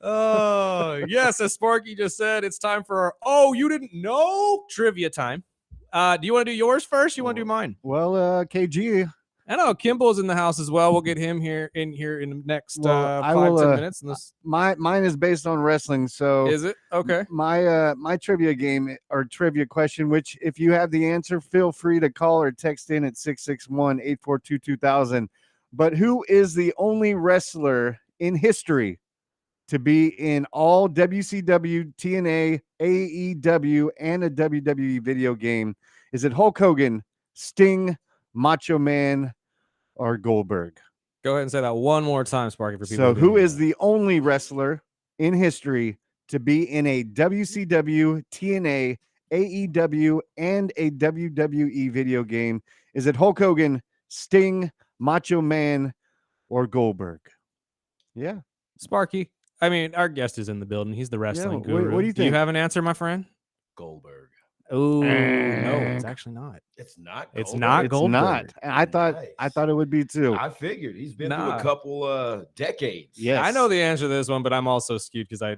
Oh, yes, as Sparky just said, it's time for our you didn't know trivia time. Do you want to do yours first? You want to do mine? well, KG. I know Kimball's in the house as well. We'll get him here in the next Well, 5-10 minutes. And this Mine is based on wrestling, so is it okay? My trivia game or trivia question, which if you have the answer, feel free to call or text in at 661-842-2000. But who is the only wrestler in history to be in all WCW, TNA, AEW, and a WWE video game? Is it Hulk Hogan, Sting, Macho Man, or Goldberg? Go ahead and say that one more time, Sparky, for people. So who is the only wrestler in history to be in a WCW, TNA, AEW, and a WWE video game? Is it Hulk Hogan, Sting, Macho Man, or Goldberg? Yeah. Sparky? I mean, our guest is in the building. He's the wrestling Yeah, what guru. do you Do you think? have an answer, my friend? Goldberg. Oh, no, it's actually not. It's not. It's Goldberg. not It's Goldberg. not. I thought it would be too. I figured he's been through Nah. a couple decades. Yes. I know the answer to this one, but I'm also skewed because I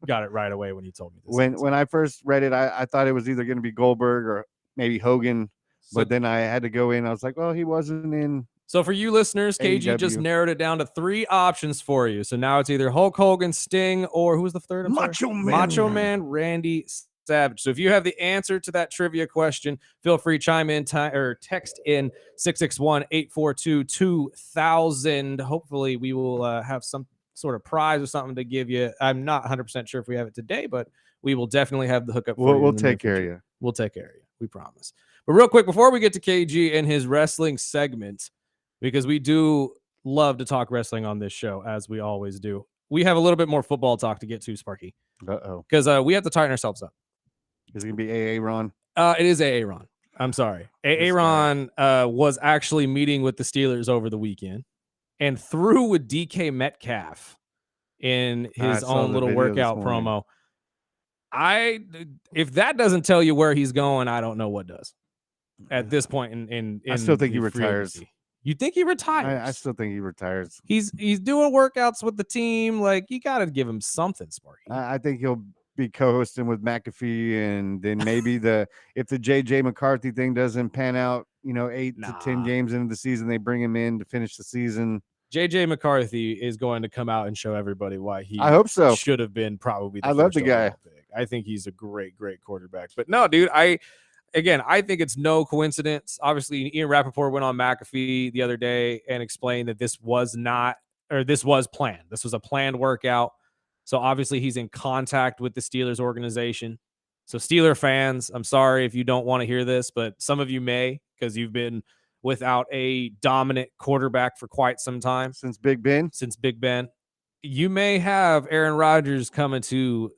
got it right away when you told me this. When I first read it, I thought it was either going to be Goldberg or maybe Hogan, So- but then I had to go in. I was like, well, he wasn't in. So for you listeners, KG just AEW. narrowed it down to 3 options for you. So now it's either Hulk Hogan, Sting, or who was the third? I'm sorry? Macho Man. Macho Man Randy Savage. So if you have the answer to that trivia question, feel free to chime in or text in 661-842-2000. Hopefully we will have some sort of prize or something to give you. I'm not 100% sure if we have it today, but we will definitely have the hookup for you. We'll in the near take care of future. you. We'll take care of you. We promise. But real quick, before we get to KG and his wrestling segment, because we do love to talk wrestling on this show, as we always do, we have a little bit more football talk to get to, Sparky, Uh-oh. because we have to tighten ourselves up. Is it going to be AA Ron? It is AA Ron. I'm sorry. AA Ron was actually meeting with the Steelers over the weekend and threw with DK Metcalf in his saw own the little video this workout morning. promo. If that doesn't tell you where he's going, I don't know what does. At this point in I still think he the free retires. agency. You think he retires? I still think he retires. He's doing workouts with the team. Like, you got to give him something, Sparky. I think he'll be co-hosting with McAfee, and then maybe if the JJ McCarthy thing doesn't pan out, 8 to 10 games into the season, they bring him in to finish the season. JJ McCarthy is going to come out and show everybody why he I hope so. should have been probably the I love first the guy. overall pick. I think he's a great quarterback. But no, dude, I think it's no coincidence. Obviously, Ian Rappaport went on McAfee the other day and explained that this was planned. This was a planned workout. So obviously he's in contact with the Steelers organization. So Steeler fans, I'm sorry if you don't want to hear this, but some of you may, because you've been without a dominant quarterback for quite some time. Since Big Ben. You may have Aaron Rodgers coming to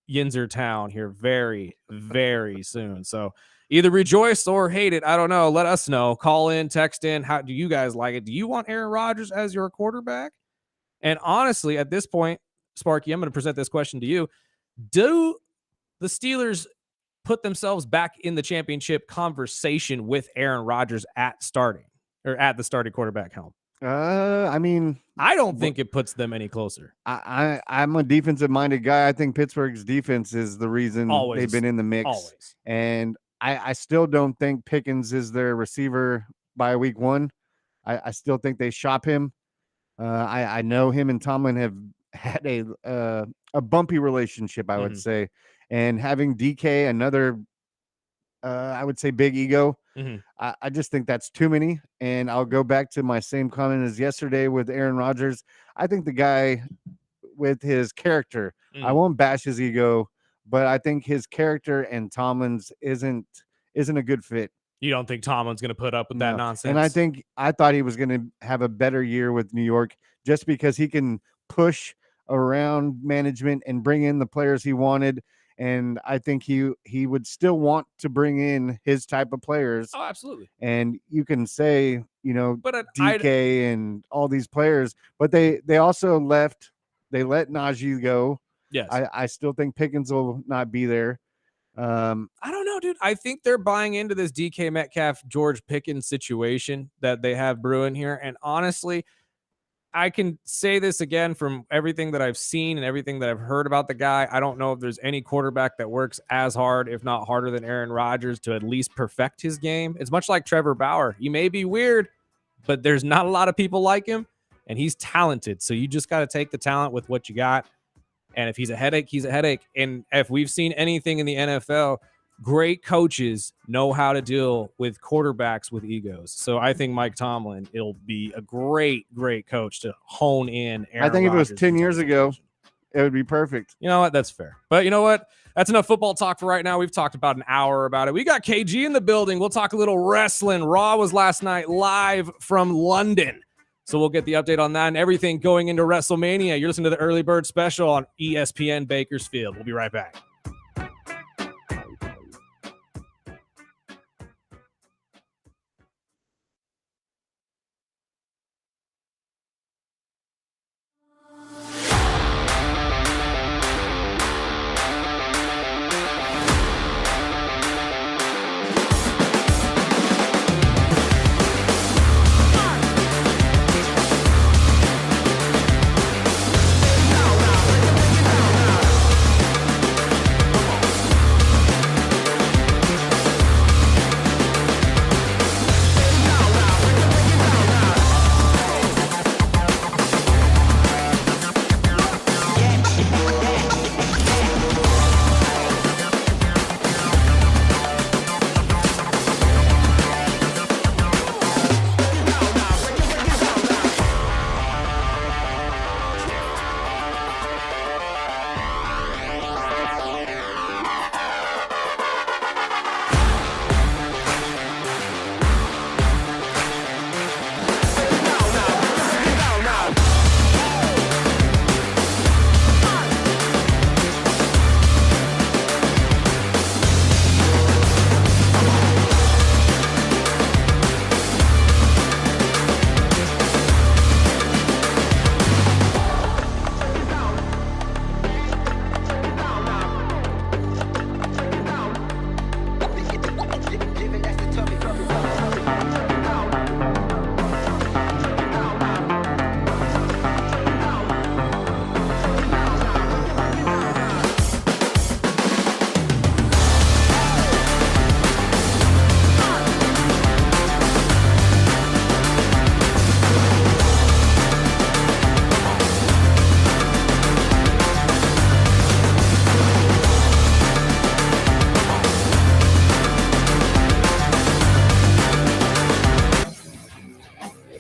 Yinzer Town here very, very soon. So either rejoice or hate it. I don't know. Let us know. Call in, text in. How do you guys like it? Do you want Aaron Rodgers as your quarterback? And honestly, at this point, Sparky, I'm going to present this question to you. Do the Steelers put themselves back in the championship conversation with Aaron Rodgers at the starting quarterback helm? I mean, I don't think it puts them any closer. I'm a defensive minded guy. I think Pittsburgh's defense is the reason they've been in the mix. Always. And I still don't think Pickens is their receiver by week 1. I still think they shop him. I know him and Tomlin have had a bumpy relationship, I would say, and having DK, another I would say big ego. I just think that's too many. And I'll go back to my same comment as yesterday with Aaron Rodgers. I think the guy with his character, I won't bash his ego, but I think his character and Tomlin's isn't a good fit. You don't think Tomlin's going to put up with that No. nonsense? And I thought he was going to have a better year with New York just because he can push around management and bring in the players he wanted. And I think he would still want to bring in his type of players. Oh, absolutely. And you can say, But DK and all these players, but they also left. They let Najee go. Yes. I still think Pickens will not be there. I don't know, dude. I think they're buying into this DK Metcalf, George Pickens situation that they have brewing here. And honestly, I can say this again from everything that I've seen and everything that I've heard about the guy. I don't know if there's any quarterback that works as hard, if not harder than Aaron Rodgers to at least perfect his game. It's much like Trevor Bauer. He may be weird, but there's not a lot of people like him, and he's talented. So you just got to take the talent with what you got. And if he's a headache, he's a headache. And if we've seen anything in the NFL, great coaches know how to deal with quarterbacks with egos. So I think Mike Tomlin, it'll be a great, great coach to hone in. I think if it was 10 years ago, it would be perfect. You know what? That's fair. But you know what? That's enough football talk for right now. We've talked about an hour about it. We got KG in the building. We'll talk a little wrestling. Raw was last night live from London. So we'll get the update on that and everything going into WrestleMania. You're listening to the Early Bird Special on ESPN Bakersfield. We'll be right back.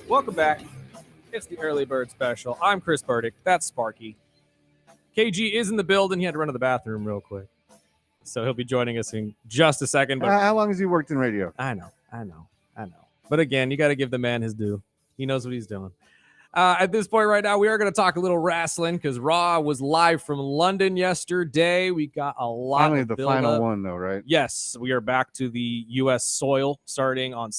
Welcome back. It's the Early Bird Special. I'm Chris Burdick. That's Sparky. KG is in the building. He had to run to the bathroom real quick. So he'll be joining us in just a second. But How long has he worked in radio? I know. But again, you got to give the man his due. He knows what he's doing. At this point right now, we are going to talk a little wrestling because Raw was live from London yesterday. We got a lot Finally, of the build-up. final one, though, right? Yes, we are back to the U.S. soil starting on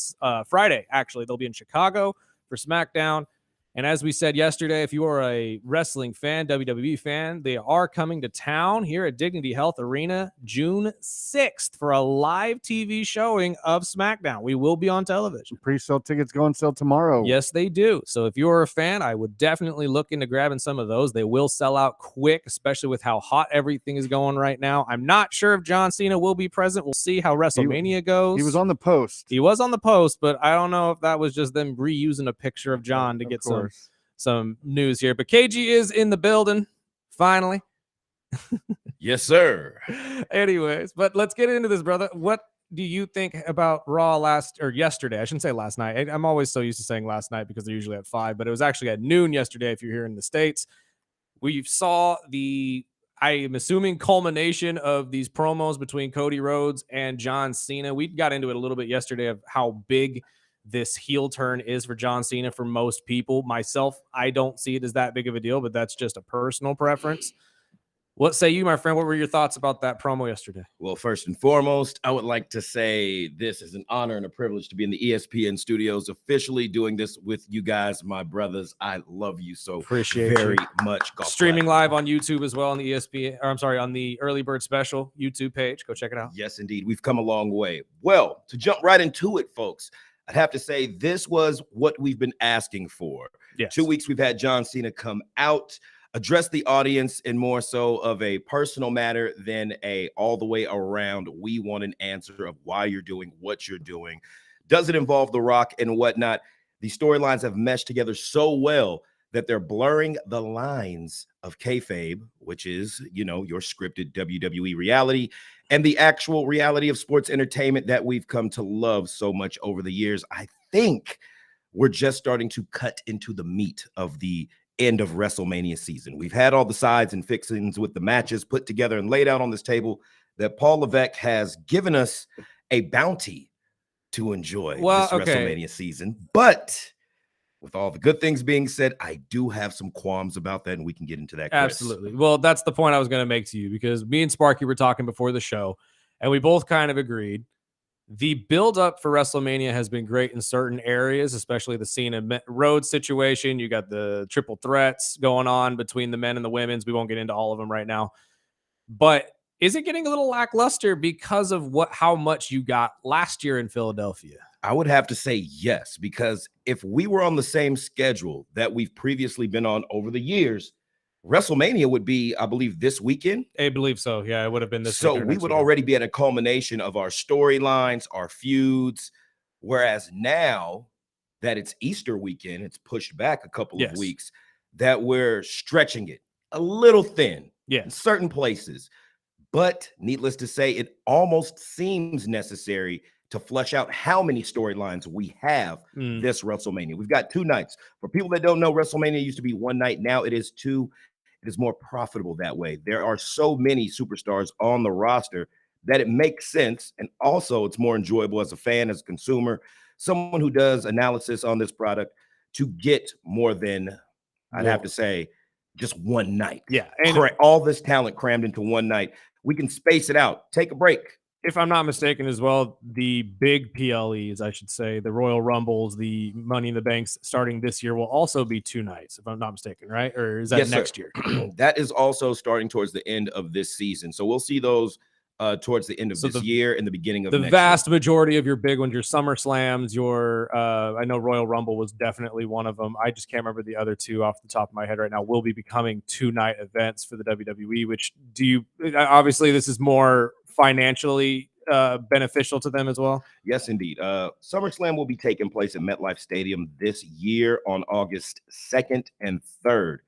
Friday. Actually, they'll be in Chicago for SmackDown. And as we said yesterday, if you are a wrestling fan, WWE fan, they are coming to town here at Dignity Health Arena June 6th for a live TV showing of SmackDown. We will be on television. Pre-sale tickets go on sale tomorrow. Yes, they do. So if you're a fan, I would definitely look into grabbing some of those. They will sell out quick, especially with how hot everything is going right now. I'm not sure if John Cena will be present. We'll see how WrestleMania goes. He was on the post. He was on the post, but I don't know if that was just them reusing a picture of John to get some news here. But KG is in the building, finally. Yes, sir. Anyways, but let's get into this, brother. What do you think about Raw yesterday? I shouldn't say last night. I'm always so used to saying last night because they're usually at 5, but it was actually at noon yesterday if you're here in the States. We saw the I am assuming culmination of these promos between Cody Rhodes and John Cena. We got into it a little bit yesterday of how big this heel turn is for John Cena for most people. Myself, I don't see it as that big of a deal, but that's just a personal preference. What say you, my friend? What were your thoughts about that promo yesterday? Well, first and foremost, I would like to say this is an honor and a privilege to be in the ESPN studios, officially doing this with you guys, my brothers. I love you so very much. Streaming live on YouTube as well on the ESPN, or I'm sorry, on the Early Bird Special YouTube page. Go check it out. Yes, indeed. We've come a long way. Well, to jump right into it, folks, I'd have to say this was what we've been asking for. Yes. 2 weeks we've had John Cena come out, address the audience in more so of a personal matter than a all the way around. We want an answer of why you're doing what you're doing. Does it involve The Rock and whatnot? The storylines have meshed together so well that they're blurring the lines of kayfabe, which is, you know, your scripted WWE reality, and the actual reality of sports entertainment that we've come to love so much over the years. I think we're just starting to cut into the meat of the end of WrestleMania season. We've had all the sides and fixings with the matches put together and laid out on this table that Paul Levesque has given us a bounty to enjoy this WrestleMania season. But with all the good things being said, I do have some qualms about that, and we can get into that, Chris. Absolutely. Well, that's the point I was going to make to you, because me and Sparky were talking before the show, and we both kind of agreed. The build-up for WrestleMania has been great in certain areas, especially the Cena Rhodes situation. You got the triple threats going on between the men and the women's. We won't get into all of them right now. But is it getting a little lackluster because of how much you got last year in Philadelphia? I would have to say yes, because if we were on the same schedule that we've previously been on over the years, WrestleMania would be, I believe, this weekend. I believe so. Yeah, it would have been this So weekend. we would already be at a culmination of our storylines, our feuds. Whereas now that it's Easter weekend, it's pushed back a couple of weeks, that we're stretching it a little thin in certain places. But needless to say, it almost seems necessary to flesh out how many storylines we have this WrestleMania. We've got 2 nights. For people that don't know, WrestleMania used to be 1 night. Now it is 2. It is more profitable that way. There are so many superstars on the roster that it makes sense. And also it's more enjoyable as a fan, as a consumer, someone who does analysis on this product, to get more than, I'd have to say, just 1 night. Yeah. And all this talent crammed into 1 night. We can space it out, take a break. If I'm not mistaken as well, the big PLEs, I should say, the Royal Rumbles, the Money in the Banks starting this year will also be 2 nights, if I'm not mistaken, right? Or is that next year? That is also starting towards the end of this season. So we'll see those towards the end of this year and the beginning of next year. The vast majority of your big ones, your SummerSlams, your I know Royal Rumble was definitely one of them. I just can't remember the other 2 off the top of my head right now. Will be becoming 2-night events for the WWE, which obviously this is more financially beneficial to them as well? Yes, indeed. SummerSlam will be taking place at MetLife Stadium this year on August 2nd and 3rd.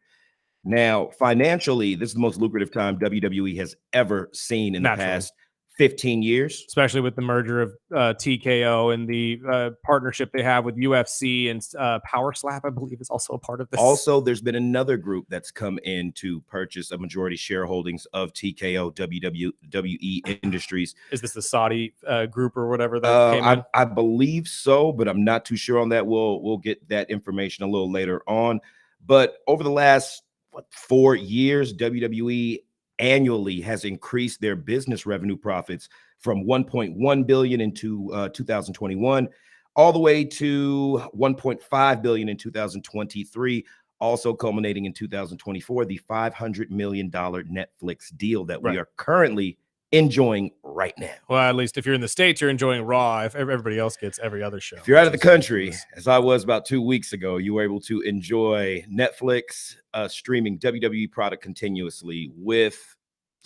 Now, financially, this is the most lucrative time WWE has ever seen in the past 15 years. Especially with the merger of TKO and the partnership they have with UFC and Power Slap, I believe, is also a part of this. Also, there's been another group that's come in to purchase a majority shareholdings of TKO, WWE Industries. Is this the Saudi group or whatever that came in? I believe so, but I'm not too sure on that. We'll get that information a little later on. But over the last 4 years, WWE annually has increased their business revenue profits from 1.1 billion in 2021 all the way to 1.5 billion in 2023, also culminating in 2024, the $500 million Netflix deal that we are currently enjoying right now. Well, at least if you're in the States, you're enjoying Raw. If everybody else gets every other show. If you're out of the country, as I was about 2 weeks ago, you were able to enjoy Netflix streaming WWE product continuously with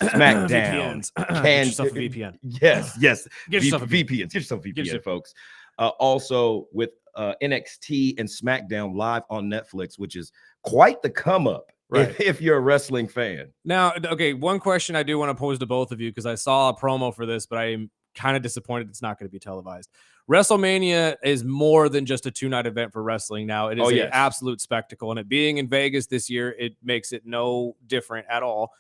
SmackDown. Get yourself a VPN. Yes. Get yourself a VPN. Get yourself a VPN, folks. Also with NXT and SmackDown live on Netflix, which is quite the come up. If you're a wrestling fan. Now, okay, one question I do want to pose to both of you, because I saw a promo for this, but I'm kind of disappointed it's not going to be televised. WrestleMania is more than just a 2-night event for wrestling now. It is an absolute spectacle, and it being in Vegas this year, it makes it no different at all.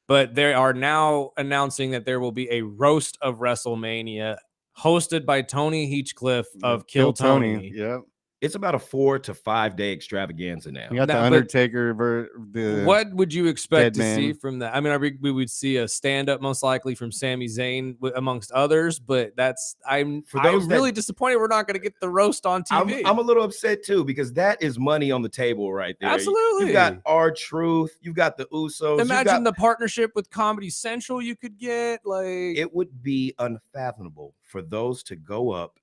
but they are now announcing that there will be a roast of WrestleMania hosted by Tony Hinchcliffe of Kill Tony. Yep. It's about a 4 to 5 day extravaganza now. You got the Undertaker, what would you expect to see man. from that? I mean, we would see a stand up most likely from Sami Zayn amongst others, but I'm really disappointed we're not going to get the roast on TV. I'm a little upset too, because that is money on the table right there. Absolutely. You've got R-Truth, you've got the Usos. Imagine the partnership with Comedy Central you could get. Like, it would be unfathomable for those to go up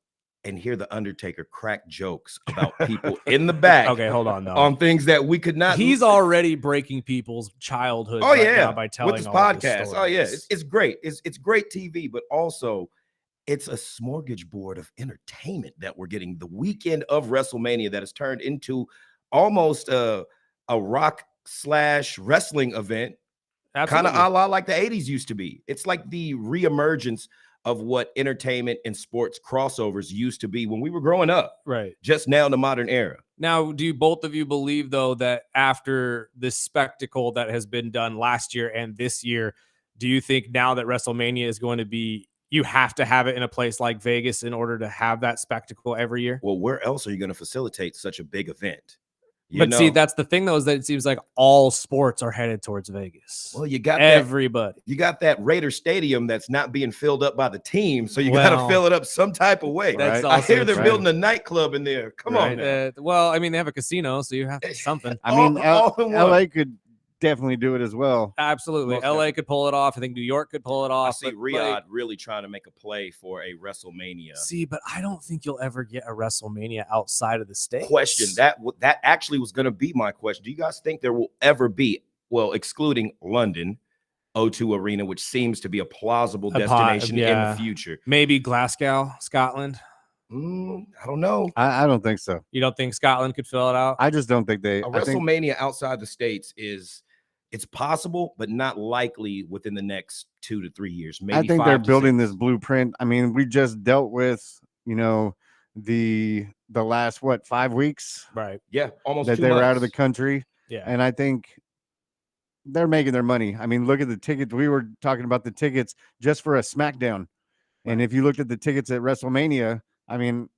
and hear the Undertaker crack jokes about people in the back. Okay, hold on, though. On things that we could not. He's already breaking people's childhood. Oh yeah, now by telling with his all podcast. Of oh yeah, it's great. It's great TV, but also it's a smorgasbord of entertainment that we're getting the weekend of WrestleMania that has turned into almost a rock/wrestling event, kind of a la like the 80s used to be. It's like the reemergence of what entertainment and sports crossovers used to be when we were growing up. Right. Just now in the modern era. Now, do both of you believe, though, that after this spectacle that has been done last year and this year, do you think now that WrestleMania is going to be, you have to have it in a place like Vegas in order to have that spectacle every year? Well, where else are you going to facilitate such a big event? See, that's the thing, though, is that it seems like all sports are headed towards Vegas. Well, you got everybody. You got that Raider Stadium that's not being filled up by the team, so you got to fill it up some type of way. Right? I hear they're building a nightclub in there. Come on. Well, I mean, they have a casino, so you have to do something. I mean, LA could definitely do it as well. Absolutely. LA could pull it off. I think New York could pull it off. I see Riyadh really trying to make a play for a WrestleMania. See, but I don't think you'll ever get a WrestleMania outside of the States. Question. That actually was going to be my question. Do you guys think there will ever be, well, excluding London, O2 Arena, which seems to be a plausible destination in the future? Maybe Glasgow, Scotland. I don't know. I don't think so. You don't think Scotland could fill it out? I just don't think they. A WrestleMania outside the States it's possible, but not likely within the next 2 to 3 years. Maybe I think they're building this blueprint. I mean, we just dealt with, the last 5 weeks, right? Yeah, almost that 2 they months. were out of the country. Yeah, and I think they're making their money. I mean, look at the tickets. We were talking about the tickets just for a SmackDown, and if you looked at the tickets at WrestleMania, I mean,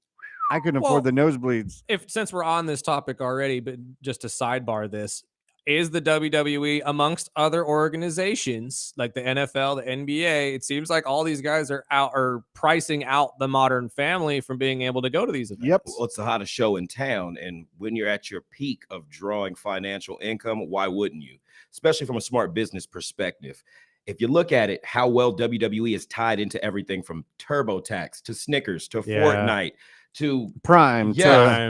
I couldn't afford the nosebleeds. Since we're on this topic already, but just to sidebar this. Is the WWE, amongst other organizations like the NFL, the NBA, it seems like all these guys are pricing out the Modern Family from being able to go to these events. Yep. Well, it's the hottest show in town. And when you're at your peak of drawing financial income, why wouldn't you? Especially from a smart business perspective. If you look at it, how well WWE is tied into everything from TurboTax to Snickers to Fortnite to Prime,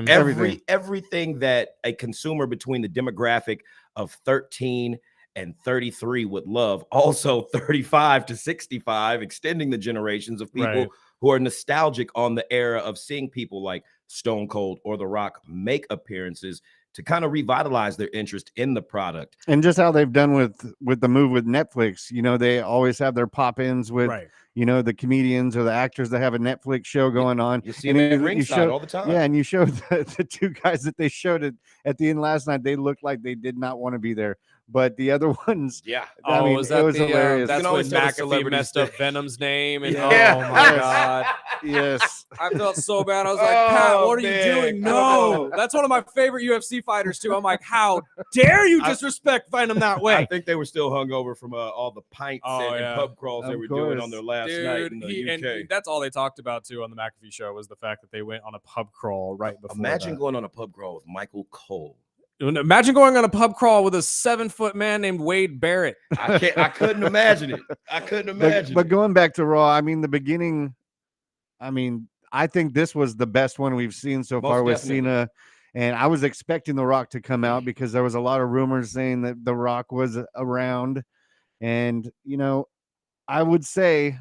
everything that a consumer between the demographic of 13 and 33 would love. Also 35 to 65, extending the generations of people who are nostalgic on the era of seeing people like Stone Cold or The Rock make appearances to kind of revitalize their interest in the product. And just how they've done with the move with Netflix, they always have their pop-ins with the comedians or the actors that have a Netflix show going on. You see them at ringside all the time. Yeah, and you showed the two guys that they showed at the end last night. They looked like they did not want to be there. But the other ones, I mean, it was hilarious. That's when McAfee messed up Venom's name. And oh my God. Yes. I felt so bad. I was like, Pat, what are you doing? No. That's one of my favorite UFC fighters, too. I'm like, how dare you disrespect Venom that way? I think they were still hungover from all the pints and pub crawls they were doing on their last night in the UK. And that's all they talked about, too, on the McAfee show was the fact that they went on a pub crawl right before Imagine going on a pub crawl with Michael Cole. Imagine going on a pub crawl with a 7-foot man named Wade Barrett. I couldn't imagine it. I couldn't imagine but going back to Raw, I mean, the beginning, I mean, I think this was the best one we've seen so far with Cena. And I was expecting The Rock to come out because there was a lot of rumors saying that The Rock was around. And, I would say,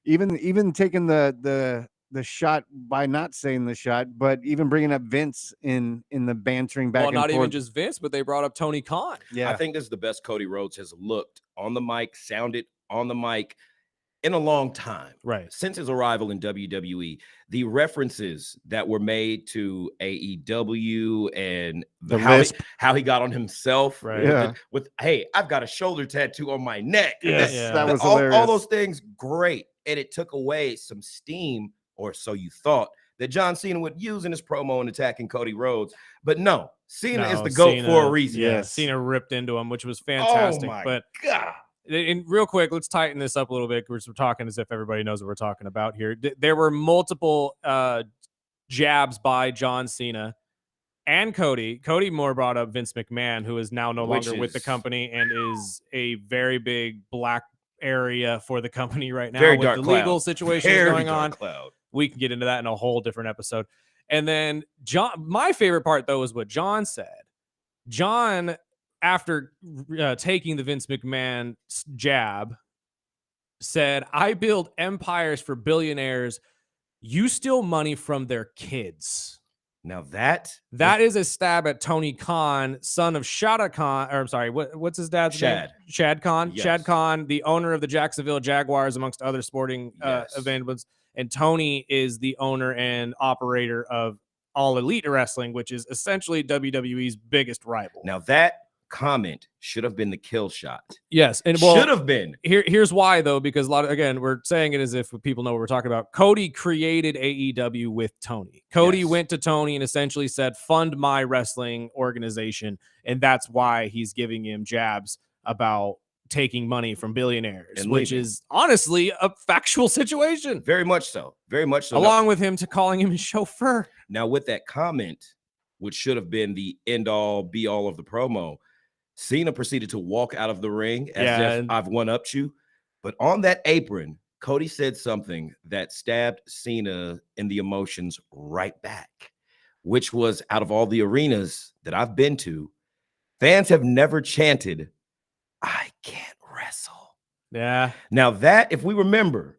even taking the shot by not saying the shot, but even bringing up Vince in the bantering back and forth. Well, not even just Vince, but they brought up Tony Khan. Yeah, I think this is the best Cody Rhodes has looked on the mic, sounded on the mic. in a long time. Right. Since his arrival in WWE, the references that were made to AEW and how he got on himself Right. with hey, I've got a shoulder tattoo on my neck. Yes, Yeah. that was all hilarious. those things, great. And it took away some steam, or so you thought, that John Cena would use in his promo and attacking Cody Rhodes. But no, Cena is the GOAT for a reason. Yeah, Yes. Cena ripped into him, which was fantastic. Oh my but God. And real quick, let's tighten this up a little bit because we're talking as if everybody knows what we're talking about here. There were multiple jabs by John Cena and Cody. Cody more brought up Vince McMahon, who is now no longer with the company and is a very big black area for the company right now. Very with dark the cloud. legal situations Very going dark on. cloud. We can get into that in a whole different episode. And then my favorite part, though, is what John said. John, after taking the Vince McMahon jab, said, I build empires for billionaires. You steal money from their kids. Now that is a stab at Tony Khan, son of Shada Khan, or I'm sorry, what's his dad's name? Shad Khan. Yes. Shad Khan, the owner of the Jacksonville Jaguars, amongst other sporting events. And Tony is the owner and operator of All Elite Wrestling, which is essentially WWE's biggest rival. Now that comment should have been the kill shot. Yes, and should have been. Here's why, though, because we're saying it as if people know what we're talking about. Cody created AEW with Tony. Cody went to Tony and essentially said, "Fund my wrestling organization," and that's why he's giving him jabs about taking money from billionaires, And which is honestly a factual situation. Very much so. Very much so. Along with him calling him his chauffeur. Now, with that comment, which should have been the end all be all of the promo, Cena proceeded to walk out of the ring as if I've one-upped you. But on that apron, Cody said something that stabbed Cena in the emotions right back, which was, out of all the arenas that I've been to, fans have never chanted, I can't wrestle. Yeah. Now that, if we remember,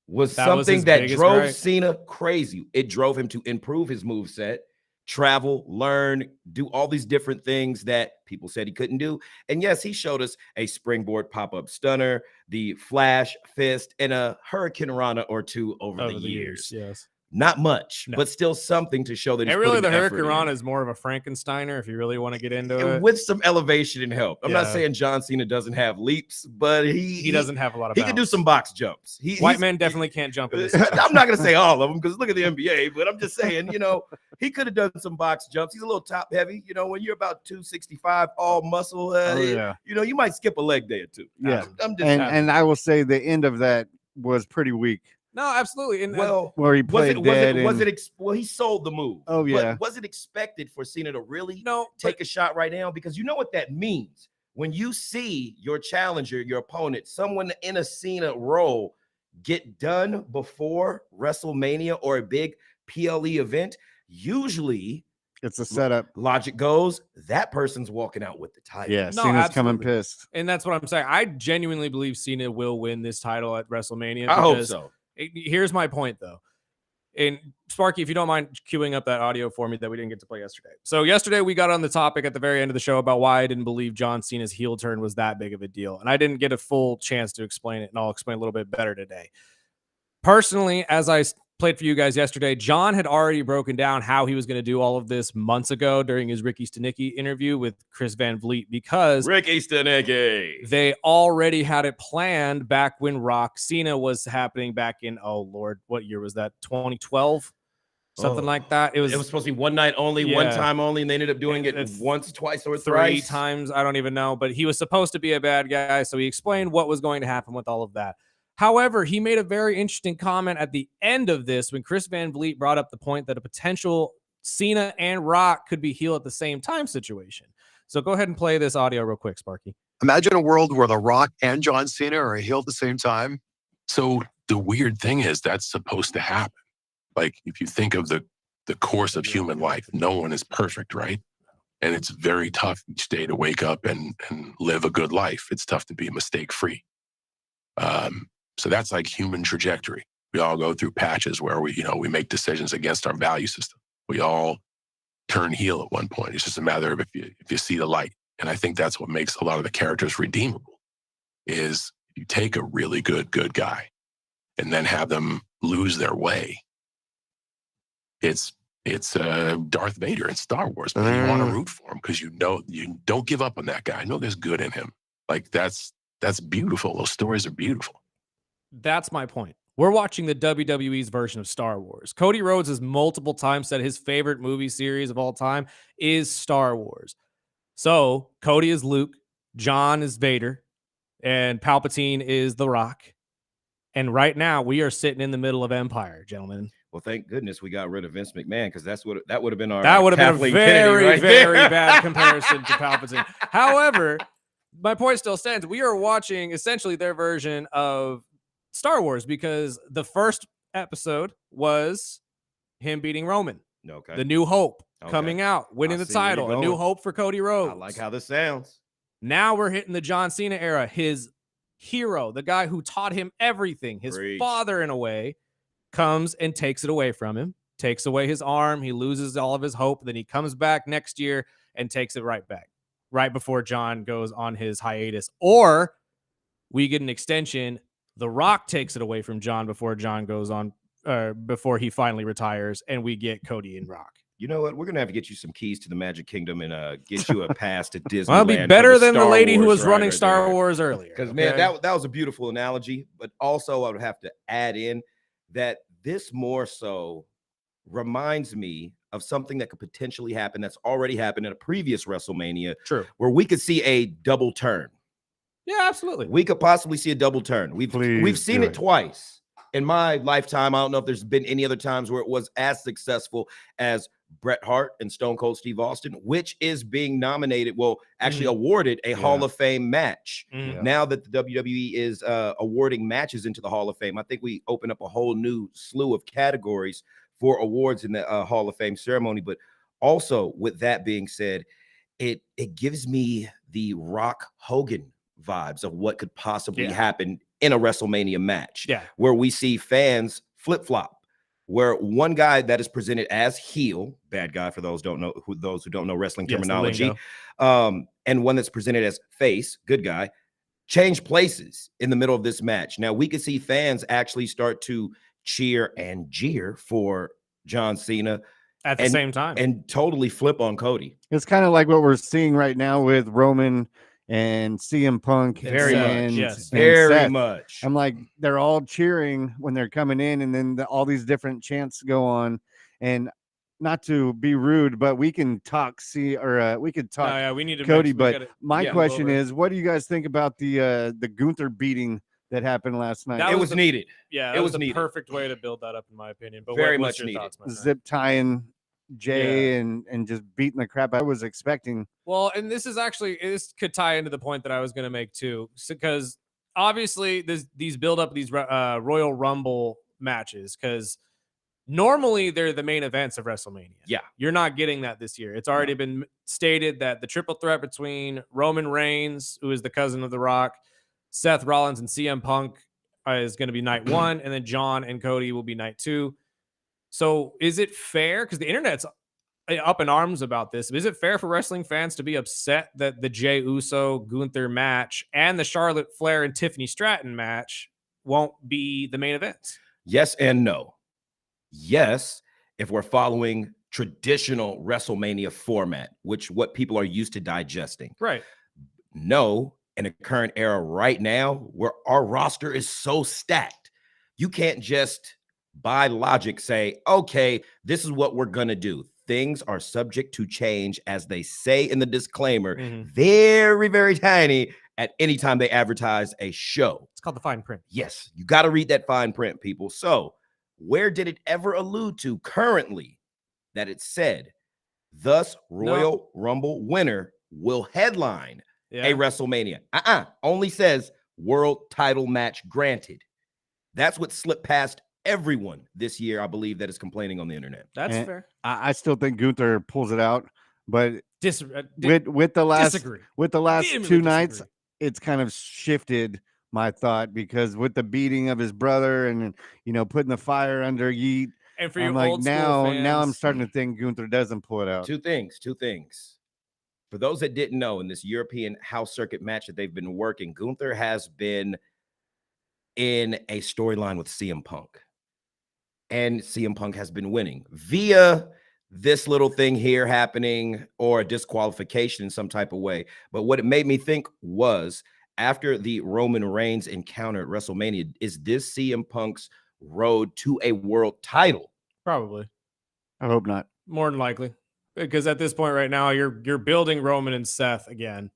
was something that drove Cena crazy. It drove him to improve his moveset, travel, learn, do all these different things that people said he couldn't do. And yes, he showed us a springboard pop-up stunner, the flash fist, and a Hurricane Rana or two over the years. Yes. Not much, but still something to show that he's really, putting the effort Hurricane Rana in. is more of a Frankensteiner if you really want to get into it. With some elevation and help. I'm not saying John Cena doesn't have leaps, but he doesn't have a lot of He can do some box jumps. White men definitely can't jump in this. I'm not going to say all of them because look at the NBA, but I'm just saying, he could have done some box jumps. He's a little top heavy. When you're about 265, all muscle, you might skip a leg day or two. Yeah. I'm just and I will say the end of that was pretty weak. No, absolutely. And where he played dead. Well, he sold the move. Oh, yeah. But was it expected for Cena to really take a shot right now? Because you know what that means. When you see your challenger, your opponent, someone in a Cena role get done before WrestleMania or a big PLE event, usually it's a setup. Logic goes, that person's walking out with the title. Yeah, Cena's coming pissed. And that's what I'm saying. I genuinely believe Cena will win this title at WrestleMania. I hope so. Here's my point, though. And Sparky, if you don't mind queuing up that audio for me that we didn't get to play yesterday. So yesterday we got on the topic at the very end of the show about why I didn't believe John Cena's heel turn was that big of a deal. And I didn't get a full chance to explain it, and I'll explain a little bit better today. Personally, as I played for you guys yesterday, John had already broken down how he was going to do all of this months ago during his Ricky Stenicki interview with Chris Van Vliet, because Ricky Stenicki, they already had it planned back when Rock Cena was happening back in, oh Lord, what year was that? 2012, something like that. It was supposed to be one night only, one time only, and they ended up doing it once, twice, or three times. I don't even know, but he was supposed to be a bad guy, so he explained what was going to happen with all of that. However, he made a very interesting comment at the end of this when Chris Van Vliet brought up the point that a potential Cena and Rock could be heel at the same time situation. So go ahead and play this audio real quick, Sparky. Imagine a world where The Rock and John Cena are a heel at the same time. So the weird thing is that's supposed to happen. Like if you think of the course of human life, no one is perfect, right? And it's very tough each day to wake up and live a good life. It's tough to be mistake-free. So that's like human trajectory. We all go through patches where we make decisions against our value system. We all turn heel at one point. It's just a matter of if you see the light. And I think that's what makes a lot of the characters redeemable is you take a really good guy and then have them lose their way. It's Darth Vader in Star Wars, but you want to root for him because you don't give up on that guy. I know there's good in him. Like that's beautiful. Those stories are beautiful. That's my point. We're watching the WWE's version of Star Wars. Cody Rhodes has multiple times said his favorite movie series of all time is Star Wars. So Cody is Luke, John is Vader, and Palpatine is The Rock. And right now we are sitting in the middle of Empire, gentlemen. Well, thank goodness we got rid of Vince McMahon, because that would have been our that would have been a Kathleen very, Kennedy very there. bad comparison to Palpatine. However, my point still stands. We are watching essentially their version of Star Wars because the first episode was him beating Roman. Okay. The New Hope Okay. coming out, winning the see where you're title, a new going. hope for Cody Rhodes. I like how this sounds. Now we're hitting the John Cena era. His hero, the guy who taught him everything, his Preach. father in a way, comes and takes it away from him, takes away his arm. He loses all of his hope. Then he comes back next year and takes it right back, right before John goes on his hiatus. Or we get an extension. The Rock takes it away from John before John goes on, before he finally retires, and we get Cody and Rock. You know what? We're gonna have to get you some keys to the Magic Kingdom and get you a pass to Disneyland. Well, it'll be better than the lady who was running Star Wars earlier. Because man, that was a beautiful analogy. But also, I would have to add in that this more so reminds me of something that could potentially happen that's already happened in a previous WrestleMania. True. Where we could see a double turn. Yeah, absolutely. We could possibly see a double turn. We've seen it twice in my lifetime. I don't know if there's been any other times where it was as successful as Bret Hart and Stone Cold Steve Austin, which is being nominated, actually awarded a Hall of Fame match. Now that the WWE is awarding matches into the Hall of Fame, I think we open up a whole new slew of categories for awards in the Hall of Fame ceremony. But also, with that being said, it gives me the Rock Hogan vibes of what could possibly happen in a WrestleMania match, where we see fans flip-flop, where one guy that is presented as heel, bad guy for those who don't know wrestling terminology, and one that's presented as face, good guy, change places in the middle of this match. Now we could see fans actually start to cheer and jeer for John Cena at the same time and totally flip on Cody. It's kind of like what we're seeing right now with Roman and CM Punk. Very Seth. much. I'm like, they're all cheering when they're coming in, and then all these different chants go on. And not to be rude, but we can talk we could talk we need to Cody. mix, but my question is, what do you guys think about the Gunther beating that happened last night? It was needed. Yeah, it was the needed. Perfect way to build that up, in my opinion. But very what's much your needed. Thoughts, my friend? Zip tying Jay and just beating the crap I was expecting. Well, and this could tie into the point that I was going to make too, because obviously these build up these Royal Rumble matches, because normally they're the main events of WrestleMania. Yeah, you're not getting that this year. It's already been stated that the triple threat between Roman Reigns, who is the cousin of The Rock, Seth Rollins, and CM Punk is going to be night one, and then John and Cody will be night two. So is it fair? Because the internet's up in arms about this. Is it fair for wrestling fans to be upset that the Jey Uso Gunther match and the Charlotte Flair and Tiffany Stratton match won't be the main events? Yes and no. Yes, if we're following traditional WrestleMania format, what people are used to digesting. Right. No, in a current era right now, where our roster is so stacked, you can't just by logic say, okay, this is what we're gonna do. Things are subject to change, as they say in the disclaimer, very, very tiny at any time they advertise a show. It's called the fine print. Yes, you got to read that fine print, people. So where did it ever allude to currently that it said, thus Royal Rumble winner will headline a WrestleMania? Only says world title match granted. That's what slipped past everyone this year, I believe, that is complaining on the internet. That's fair. I still think Gunther pulls it out, but with the last Vehemently two nights, it's kind of shifted my thought, because with the beating of his brother and putting the fire under Yeet, and for your I'm like, old school now I'm fans, starting to think Gunther doesn't pull it out. Two things. For those that didn't know, in this European house circuit match that they've been working, Gunther has been in a storyline with CM Punk. And CM Punk has been winning via this little thing here happening or a disqualification in some type of way. But what it made me think was after the Roman Reigns encounter at WrestleMania, is this CM Punk's road to a world title? Probably. I hope not. More than likely. Because at this point right now, you're building Roman and Seth again.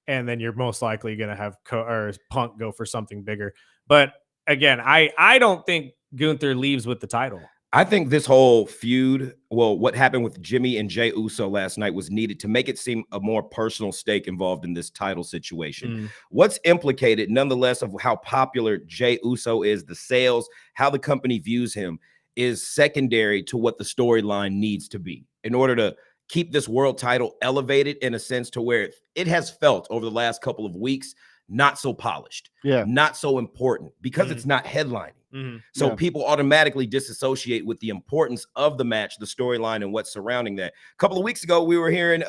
And then you're most likely going to have Punk go for something bigger. But again, I don't think Gunther leaves with the title. I think this whole feud, well, what happened with Jimmy and Jey Uso last night was needed to make it seem a more personal stake involved in this title situation. What's implicated, nonetheless, of how popular Jey Uso is, the sales, how the company views him, is secondary to what the storyline needs to be in order to keep this world title elevated in a sense to where it has felt over the last couple of weeks not so polished, not so important because it's not headlining. So people automatically disassociate with the importance of the match, the storyline, and what's surrounding that. A couple of weeks ago, we were hearing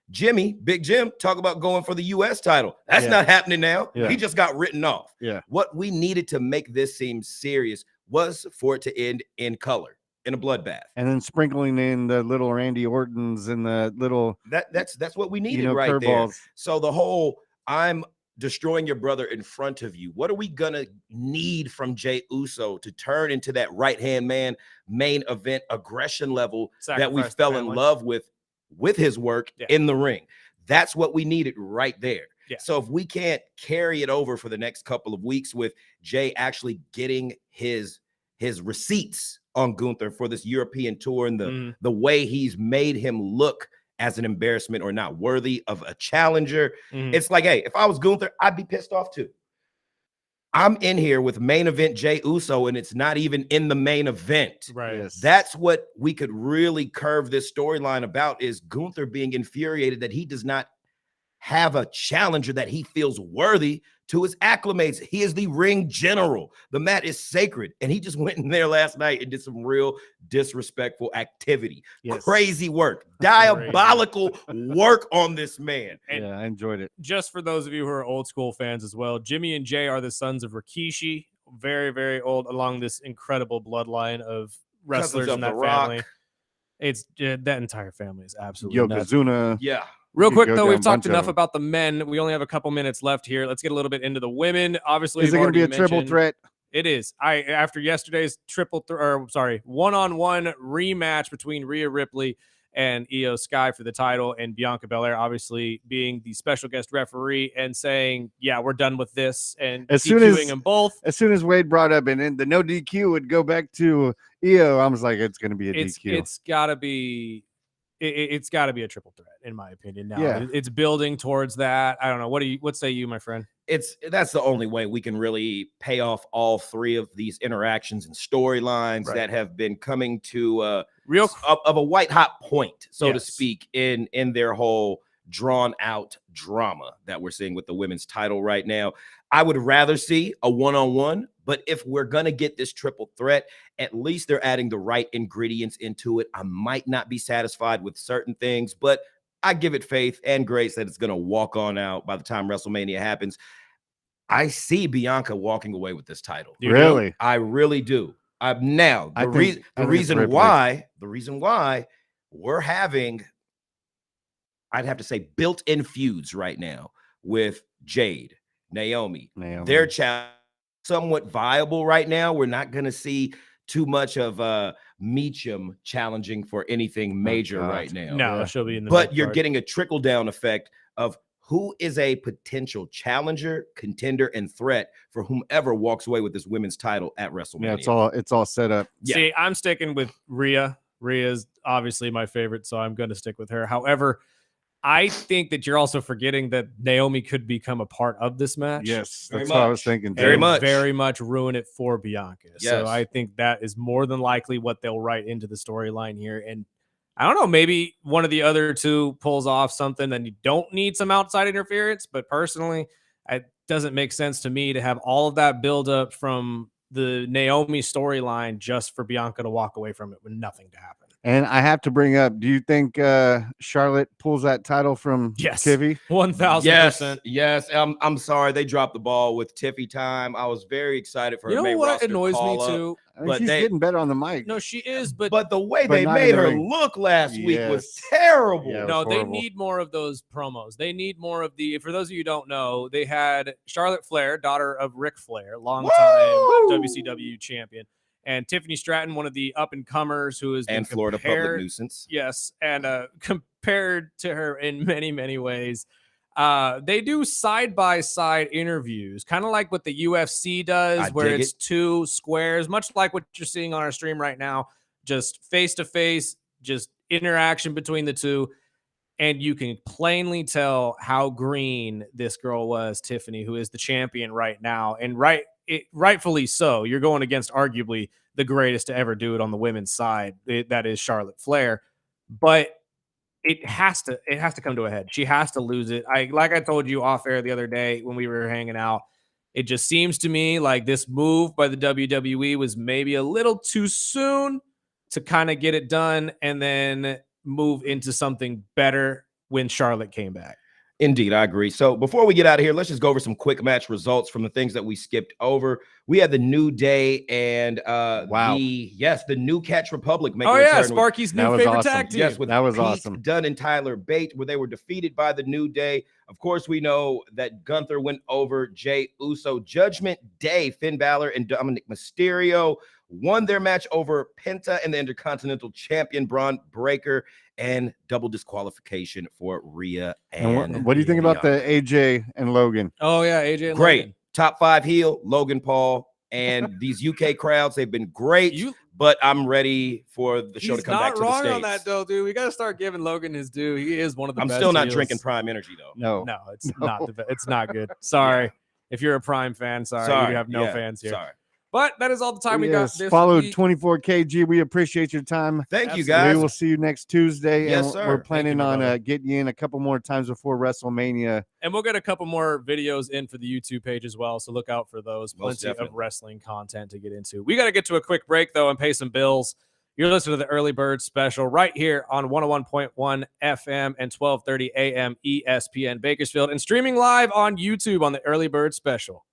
Jimmy, Big Jim, talk about going for the U.S. title. That's not happening now. He just got written off. What we needed to make this seem serious was for it to end in color, in a bloodbath. And then sprinkling in the little Randy Ortons and the little that's what we needed, you know, right curveballs. there. So the whole I'm destroying your brother in front of you. What are we gonna need from Jey Uso to turn into that right-hand man, main event aggression level that we fell in love with his work in the ring? That's what we needed right there. So if we can't carry it over for the next couple of weeks with Jey actually getting his receipts on Gunther for this European tour and the way he's made him look as an embarrassment or not worthy of a challenger. It's like, hey, if I was Gunther, I'd be pissed off too. I'm in here with main event Jey Uso, and it's not even in the main event. Right. That's what we could really curve this storyline about, is Gunther being infuriated that he does not have a challenger that he feels worthy to his acclimates. He is the ring general. The mat is sacred. And he just went in there last night and did some real disrespectful activity. Crazy work. Diabolical work on this man. And I enjoyed it. Just for those of you who are old school fans as well, Jimmy and Jey are the sons of Rikishi, very, very old, along this incredible bloodline of wrestlers in that family. It's that entire family is absolutely nuts. Yokozuna. Yeah. Real quick, though, we've talked enough about the men. We only have a couple minutes left here. Let's get a little bit into the women. Obviously, is it going to be a triple threat? It is. After yesterday's one-on-one rematch between Rhea Ripley and Io Sky for the title, and Bianca Belair obviously being the special guest referee and saying, "Yeah, we're done with this," and DQing them both. As soon as Wade brought up and then the no DQ would go back to Io, I was like, "It's going to be a DQ." It's got to be. It's got to be a triple threat, in my opinion. Now it's building towards that. I don't know. What say you, my friend? That's the only way we can really pay off all three of these interactions and storylines that have been coming to of a white hot point, so to speak, in their whole drawn out drama that we're seeing with the women's title right now. I would rather see a one-on-one, but if we're going to get this triple threat, at least they're adding the right ingredients into it. I might not be satisfied with certain things, but I give it faith and grace that it's going to walk on out by the time WrestleMania happens. I see Bianca walking away with this title. Really? I really do. Now, the reason why we're having, I'd have to say, built-in feuds right now with Jade, Naomi. Their challenge somewhat viable right now. We're not going to see too much of Meacham challenging for anything major right now. No, she'll be in the but you're getting a trickle-down effect of who is a potential challenger, contender, and threat for whomever walks away with this women's title at WrestleMania. Yeah, it's all set up. See, I'm sticking with Rhea. Rhea's obviously my favorite, so I'm going to stick with her. However, I think that you're also forgetting that Naomi could become a part of this match. Yes, that's what I was thinking. Very much ruin it for Bianca. Yes. So I think that is more than likely what they'll write into the storyline here. And I don't know, maybe one of the other two pulls off something, then you don't need some outside interference. But personally, it doesn't make sense to me to have all of that build up from the Naomi storyline just for Bianca to walk away from it with nothing to happen. And I have to bring up, do you think Charlotte pulls that title from Yes. Tiffy? 1000%. Yes. I'm sorry they dropped the ball with Tiffy time. I was very excited for her. You know main what roster annoys me call-up, too? I mean, but she's getting better on the mic. No, she is, but the way But they not in made the her ring. look last week was Yes. terrible. Yeah, it was no, they horrible. need more of those promos. They need more of the. For those of you who don't know, they had Charlotte Flair, daughter of Ric Flair, longtime WCW champion, and Tiffany Stratton, one of the up and comers who has been And Florida public compared, nuisance. yes, and compared to her in many, many ways. They do side-by-side interviews, kind of like what the UFC does, I where dig it's two squares, much like what you're seeing on our stream right now, just face-to-face, just interaction between the two. And you can plainly tell how green this girl was, Tiffany, who is the champion right now. And rightfully so. You're going against arguably the greatest to ever do it on the women's side. That is Charlotte Flair. But it has to come to a head. She has to lose it. Like I told you off air the other day when we were hanging out, it just seems to me like this move by the WWE was maybe a little too soon to kind of get it done and then move into something better when Charlotte came back. Indeed, I agree. So before we get out of here, let's just go over some quick match results from the things that we skipped over. We had the New Day and the New Catch Republic making return Sparky's new favorite tag team. Yes, with that was Pete awesome. Dunne and Tyler Bate, where they were defeated by the New Day. Of course, we know that Gunther went over Jey Uso. Judgment Day, Finn Balor and Dominic Mysterio won their match over Penta and the Intercontinental Champion Braun Breaker, and double disqualification for Rhea. And what do you think about the AJ and Logan? Oh yeah, AJ and great Logan. Top 5 heel Logan Paul, and these UK crowds, they've been great. But I'm ready for the show to come back to the States. He's not wrong on that though, dude. We got to start giving Logan his due. He is one of the best. I'm still not heels. drinking Prime Energy though. No, it's not. It's not good. Sorry. Yeah. If you're a Prime fan, sorry. You have no fans here. Sorry. But that is all the time we got this follow week. 24KG. We appreciate your time. Thank you, guys. We will see you next Tuesday. Yes, and sir. We're planning Thank you, on getting you in a couple more times before WrestleMania. And we'll get a couple more videos in for the YouTube page as well. So look out for those. Most Plenty of definitely. wrestling content to get into. We got to get to a quick break, though, and pay some bills. You're listening to the Early Bird Special right here on 101.1 FM and 1230 AM ESPN Bakersfield, and streaming live on YouTube on the Early Bird Special.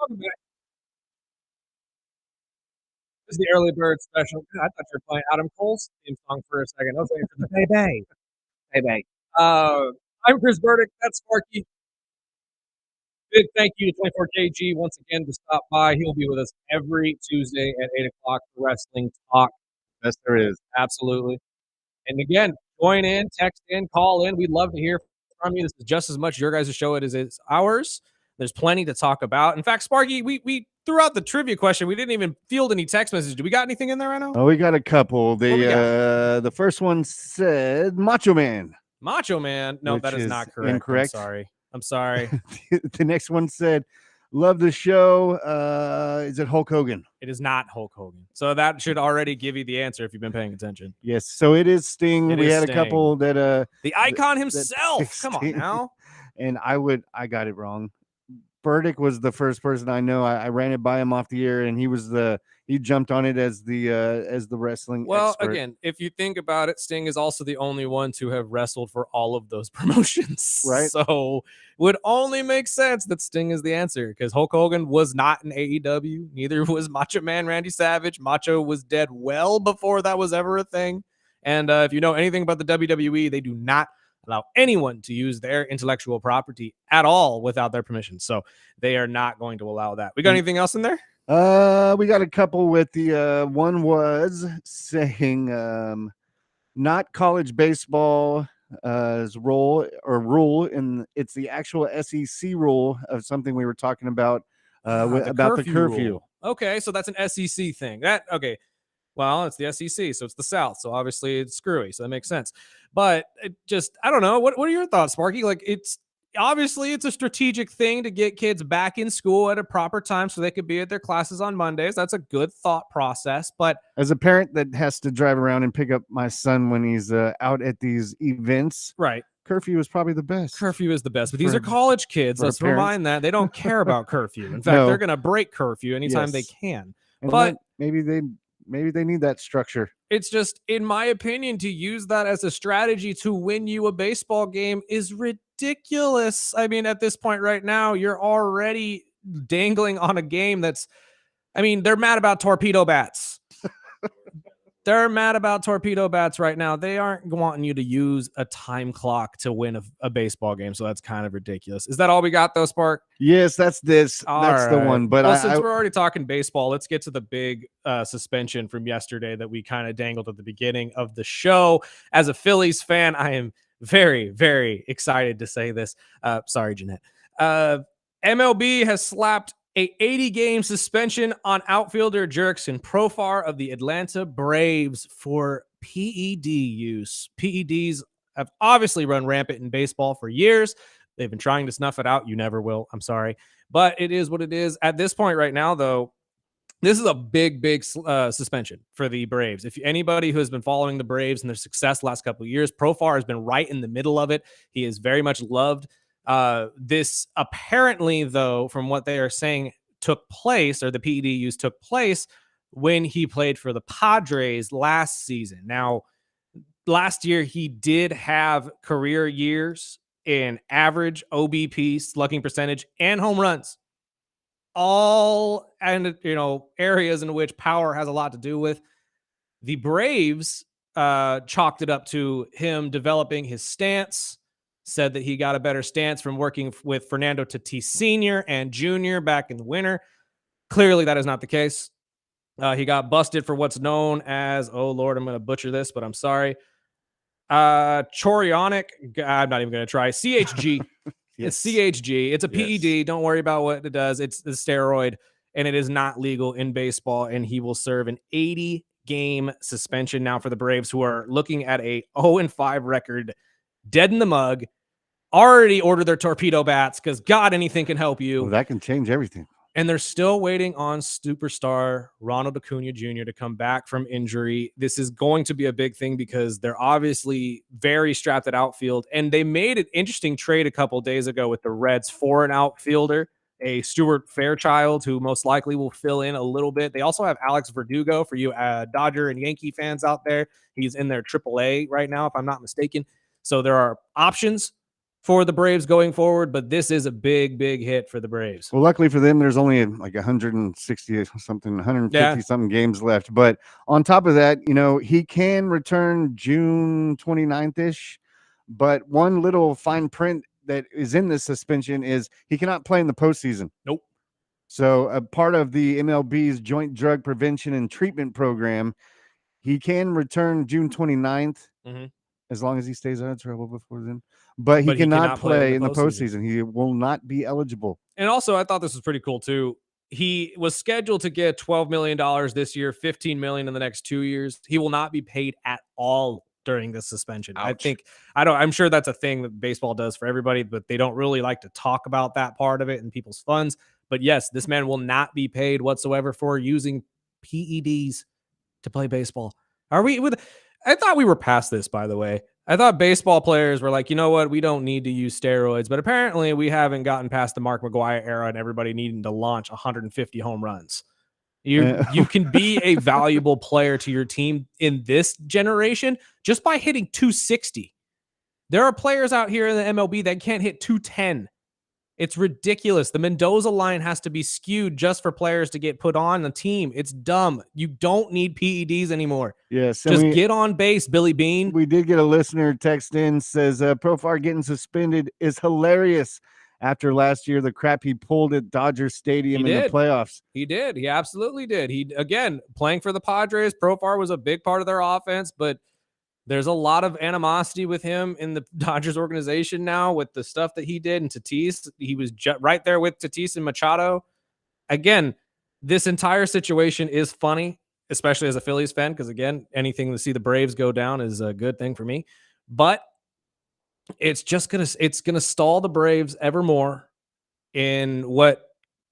Welcome back. This is the early bird special. I thought you were playing Adam Cole's theme song for a second. I was waiting for the Bay Bay. Bay Bay. I'm Chris Burdick. That's Sparky. Big thank you to 24KG once again to stop by. He'll be with us every Tuesday at 8 o'clock for Wrestling Talk. Yes, there is. Absolutely. And again, join in, text in, call in. We'd love to hear from you. This is just as much your guys' show as it's ours. There's plenty to talk about. In fact, Sparky, we threw out the trivia question. We didn't even field any text messages. Do we got anything in there right now? Oh, we got a couple. we got? The first one said Macho Man. Macho Man. No, Which that is is not correct. incorrect. I'm sorry. The next one said, love the show. Is it Hulk Hogan? It is not Hulk Hogan. So that should already give you the answer if you've been paying attention. Yes. So it is Sting. It we is had Sting. a couple that the icon that himself. Come on Sting. now. And I got it wrong. Burdick was the first person I know. I ran it by him off the air, and he jumped on it as the wrestling Well, expert. again, if you think about it, Sting is also the only one to have wrestled for all of those promotions. Right. So would only make sense that Sting is the answer because Hulk Hogan was not in AEW. Neither was Macho Man Randy Savage. Macho was dead well before that was ever a thing. And if you know anything about the WWE, they do not allow anyone to use their intellectual property at all without their permission. So they are not going to allow that. We got anything else in there? We got a couple with the one was saying not college baseball rule, and it's the actual SEC rule of something we were talking about about the curfew. Rule. Okay, so that's an SEC thing. Okay. Well, it's the SEC, so it's the South. So obviously it's screwy. So that makes sense. But it just, I don't know. What are your thoughts, Sparky? Like, it's obviously it's a strategic thing to get kids back in school at a proper time so they could be at their classes on Mondays. That's a good thought process. But as a parent that has to drive around and pick up my son when he's out at these events, right, curfew is probably the best. Curfew is the best, but these are college kids. Let's remind that they don't care about curfew. In fact, they're going to break curfew anytime they can. And but maybe they need that structure. It's just, in my opinion, to use that as a strategy to win you a baseball game is ridiculous. I mean, at this point right now, you're already dangling on a game that's, I mean, they're mad about torpedo bats. They're mad about torpedo bats right now. They aren't wanting you to use a time clock to win a baseball game. So that's kind of ridiculous. Is that all we got though, Spark? Yes, that's this. That's the one. But well, since we're already talking baseball, let's get to the big suspension from yesterday that we kind of dangled at the beginning of the show. As a Phillies fan, I am very, very excited to say this. Sorry, Jeanette. MLB has slapped a 80-game suspension on outfielder Jurickson Profar of the Atlanta Braves for PED use. PEDs have obviously run rampant in baseball for years. They've been trying to snuff it out. You never will. I'm sorry. But it is what it is. At this point right now, though, this is a big suspension for the Braves. If anybody who has been following the Braves and their success the last couple of years, Profar has been right in the middle of it. He is very much loved. This apparently, though, from what they are saying, took place, or the PED use took place when he played for the Padres last season. Now, last year he did have career years in average OBP, slugging percentage, and home runs. All and areas in which power has a lot to do with. The Braves chalked it up to him developing his stance. Said that he got a better stance from working with Fernando Tatis Sr. and Jr. back in the winter. Clearly, that is not the case. He got busted for what's known as, oh, Lord, I'm going to butcher this, but I'm sorry. Chorionic, I'm not even going to try. CHG. Yes. It's CHG. It's a PED. Don't worry about what it does. It's the steroid, and it is not legal in baseball, and he will serve an 80-game suspension now for the Braves, who are looking at a 0-5 record, dead in the mug, already ordered their torpedo bats because God, anything can help you. Well, that can change everything. And they're still waiting on superstar Ronald Acuna Jr. to come back from injury. This is going to be a big thing because they're obviously very strapped at outfield. And they made an interesting trade a couple days ago with the Reds for an outfielder, a Stuart Fairchild, who most likely will fill in a little bit. They also have Alex Verdugo for you Dodger and Yankee fans out there. He's in their AAA right now, if I'm not mistaken. So there are options. for the Braves going forward, but this is a big, big hit for the Braves. Well, luckily for them, there's only like 160 something, 150 Yeah. something games left. But on top of that, he can return June 29th ish. But one little fine print that is in this suspension is he cannot play in the postseason. Nope. So a part of the MLB's Joint Drug Prevention and Treatment Program, he can return June 29th as long as he stays out of trouble before then. But he cannot play in the postseason. He will not be eligible. And also, I thought this was pretty cool too. He was scheduled to get $12 million this year, $15 million in the next 2 years. He will not be paid at all during this suspension. Ouch. I'm sure that's a thing that baseball does for everybody, but they don't really like to talk about that part of it in people's funds. But yes, this man will not be paid whatsoever for using PEDs to play baseball. I thought we were past this, by the way. I thought baseball players were like, you know what? We don't need to use steroids, but apparently we haven't gotten past the Mark McGwire era and everybody needing to launch 150 home runs. You can be a valuable player to your team in this generation just by hitting 260. There are players out here in the MLB that can't hit 210. It's ridiculous. The Mendoza line has to be skewed just for players to get put on the team. It's dumb. You don't need PEDs anymore. Yes. Just get on base, Billy Bean. We did get a listener text in, says Profar getting suspended is hilarious after last year, the crap he pulled at Dodger Stadium in the playoffs. He did. He absolutely did. Again, playing for the Padres, Profar was a big part of their offense, but there's a lot of animosity with him in the Dodgers organization now with the stuff that he did. And Tatis, he was right there with Tatis and Machado. Again, this entire situation is funny, especially as a Phillies fan, because, again, anything to see the Braves go down is a good thing for me. But it's going to stall the Braves ever more in what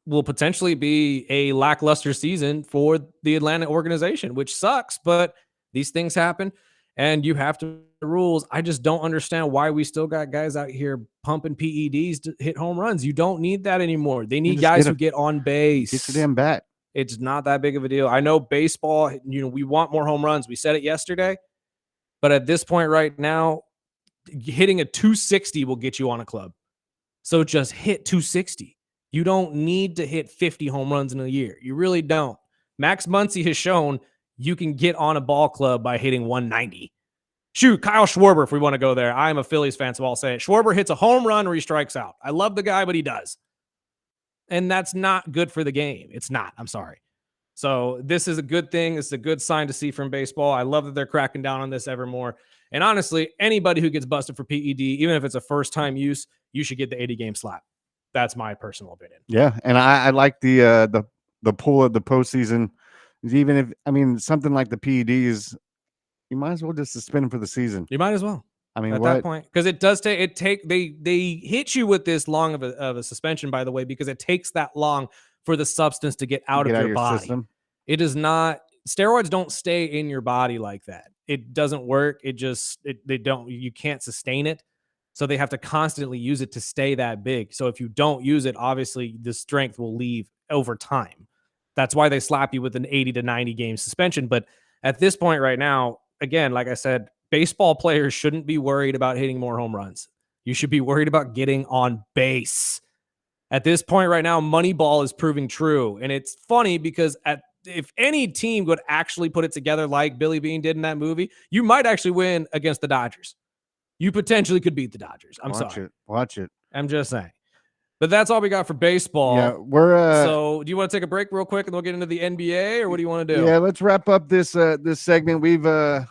will potentially be a lackluster season for the Atlanta organization, which sucks, but these things happen. And you have to rules. I just don't understand why we still got guys out here pumping PEDs to hit home runs. You don't need that anymore. They need guys who get on base. Get your damn bat. It's not that big of a deal. I know baseball, we want more home runs. We said it yesterday. But at this point right now, hitting a 260 will get you on a club. So just hit 260. You don't need to hit 50 home runs in a year. You really don't. Max Muncy has shown you can get on a ball club by hitting 190. Shoot, Kyle Schwarber, if we want to go there. I'm a Phillies fan, so I'll say it. Schwarber hits a home run or he strikes out. I love the guy, but he does. And that's not good for the game. It's not. I'm sorry. So this is a good thing. It's a good sign to see from baseball. I love that they're cracking down on this ever more. And honestly, anybody who gets busted for PED, even if it's a first-time use, you should get the 80-game slap. That's my personal opinion. Yeah, and I like the pull of the postseason. Even if, something like the PEDs, you might as well just suspend them for the season. You might as well. At that point, because it does take they hit you with this long of a suspension, by the way, because it takes that long for the substance to get out of your body. System. It is not, steroids don't stay in your body like that. It doesn't work. You can't sustain it. So they have to constantly use it to stay that big. So if you don't use it, obviously the strength will leave over time. That's why they slap you with an 80 to 90 game suspension. But at this point right now, again, like I said, baseball players shouldn't be worried about hitting more home runs. You should be worried about getting on base. At this point right now, Moneyball is proving true. And it's funny because if any team would actually put it together like Billy Bean did in that movie, you might actually win against the Dodgers. You potentially could beat the Dodgers. Watch it. I'm just saying. But that's all we got for baseball. Yeah, we're so do you want to take a break real quick and we'll get into the NBA, or what do you want to do? Yeah, let's wrap up this segment. We've got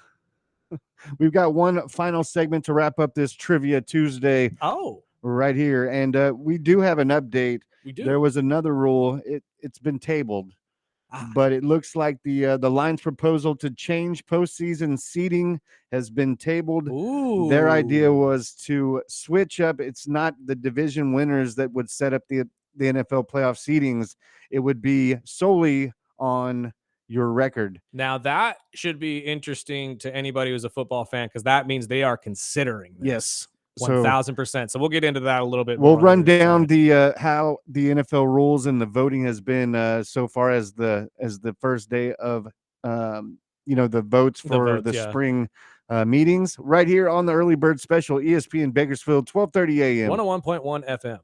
one final segment to wrap up this Trivia Tuesday. Oh. Right here. And we do have an update. We do. There was another rule. It's been tabled. But it looks like the Lions' proposal to change postseason seating has been tabled. Ooh. Their idea was to switch up. It's not the division winners that would set up the NFL playoff seedings. It would be solely on your record. Now that should be interesting to anybody who's a football fan, because that means they are considering this. Yes. 1,000%. So we'll get into that a little bit. We'll run down the how the NFL rules and the voting has been so far as the first day of the votes for the spring meetings right here on the Early Bird Special, ESPN Bakersfield, 12:30 a.m. 101.1 FM.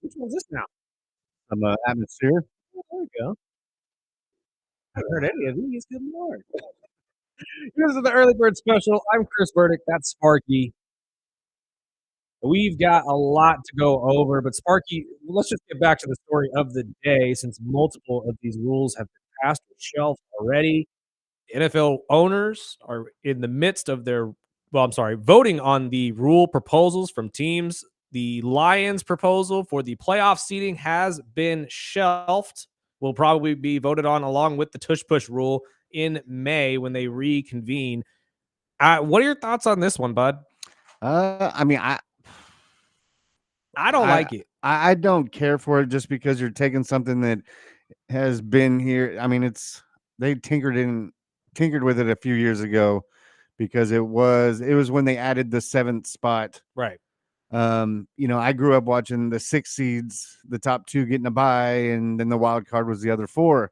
Which one's this now? Some atmosphere. Oh, there we go. I haven't heard any of these. Good lord. This is the early bird special. I'm Chris Burdick. That's Sparky. We've got a lot to go over, but Sparky, let's just get back to the story of the day since multiple of these rules have been passed or shelved already. The NFL owners are in the midst of voting on the rule proposals from teams. The Lions proposal for the playoff seating has been shelved. Will probably be voted on along with the tush push rule in May when they reconvene. What are your thoughts on this one, bud? I mean, I don't like it. I don't care for it just because you're taking something that has been here. I mean, they tinkered with it a few years ago because it was when they added the 7th spot. Right. I grew up watching the 6 seeds, the top 2 getting a bye, and then the wild card was the other 4.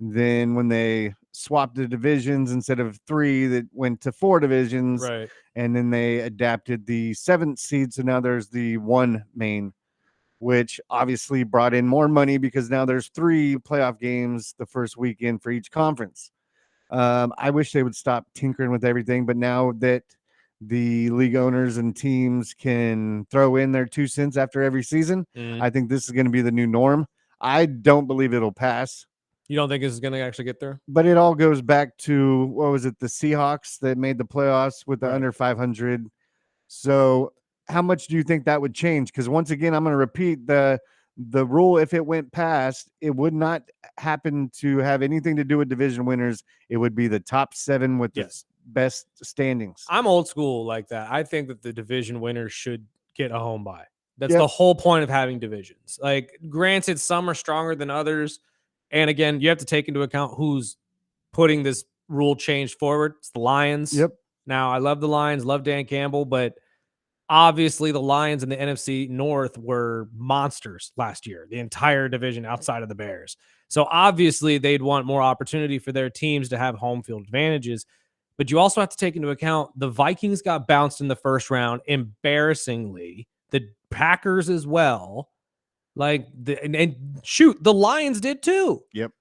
Then when they swapped the divisions, instead of 3, that went to 4 divisions. Right. And then they adapted the 7th seed. So now there's the 1 main, which obviously brought in more money because now there's 3 playoff games the first weekend for each conference. I wish they would stop tinkering with everything, but now that the league owners and teams can throw in their 2 cents after every season, I think this is going to be the new norm. I don't believe it'll pass. You don't think this is going to actually get there? But it all goes back to, what was it, the Seahawks that made the playoffs with the under 500. So how much do you think that would change? Because once again, I'm going to repeat the rule. If it went past, it would not happen to have anything to do with division winners. It would be the top 7 with the best standings. I'm old school like that. I think that the division winners should get a home bye. That's the whole point of having divisions. Like, granted, some are stronger than others. And again, you have to take into account who's putting this rule change forward. It's the Lions. Yep. Now, I love the Lions, love Dan Campbell, but obviously the Lions in the NFC North were monsters last year, the entire division outside of the Bears. So obviously they'd want more opportunity for their teams to have home field advantages. But you also have to take into account the Vikings got bounced in the first round embarrassingly, the Packers as well. The Lions did too. Yep.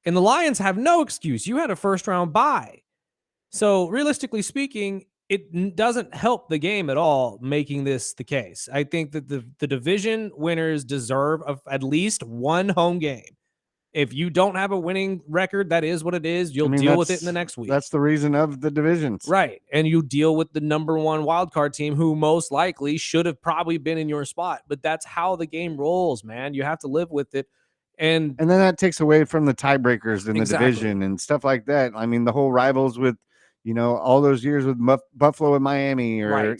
And the Lions have no excuse. You had a first round bye. So realistically speaking, it doesn't help the game at all making this the case. I think that the division winners deserve at least 1 home game. If you don't have a winning record, that is what it is. You'll deal with it in the next week. That's the reason of the divisions. Right. And you deal with the number 1 wildcard team who most likely should have probably been in your spot. But that's how the game rolls, man. You have to live with it. And then that takes away from the tiebreakers in the division and stuff like that. I mean, the whole rivals with, all those years with Buffalo and Miami, or,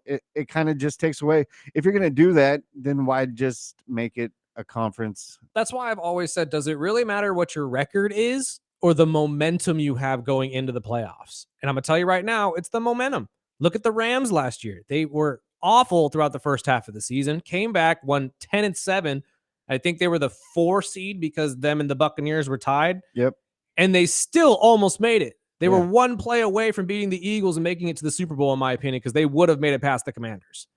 it kind of just takes away. If you're going to do that, then why just make it a conference? That's why I've always said, does it really matter what your record is or the momentum you have going into the playoffs? And I'm going to tell you right now, it's the momentum. Look at the Rams last year. They were awful throughout the first half of the season, came back, won 10-7. I think they were the 4 seed because them and the Buccaneers were tied. Yep. And they still almost made it. They were 1 play away from beating the Eagles and making it to the Super Bowl, in my opinion, because they would have made it past the Commanders.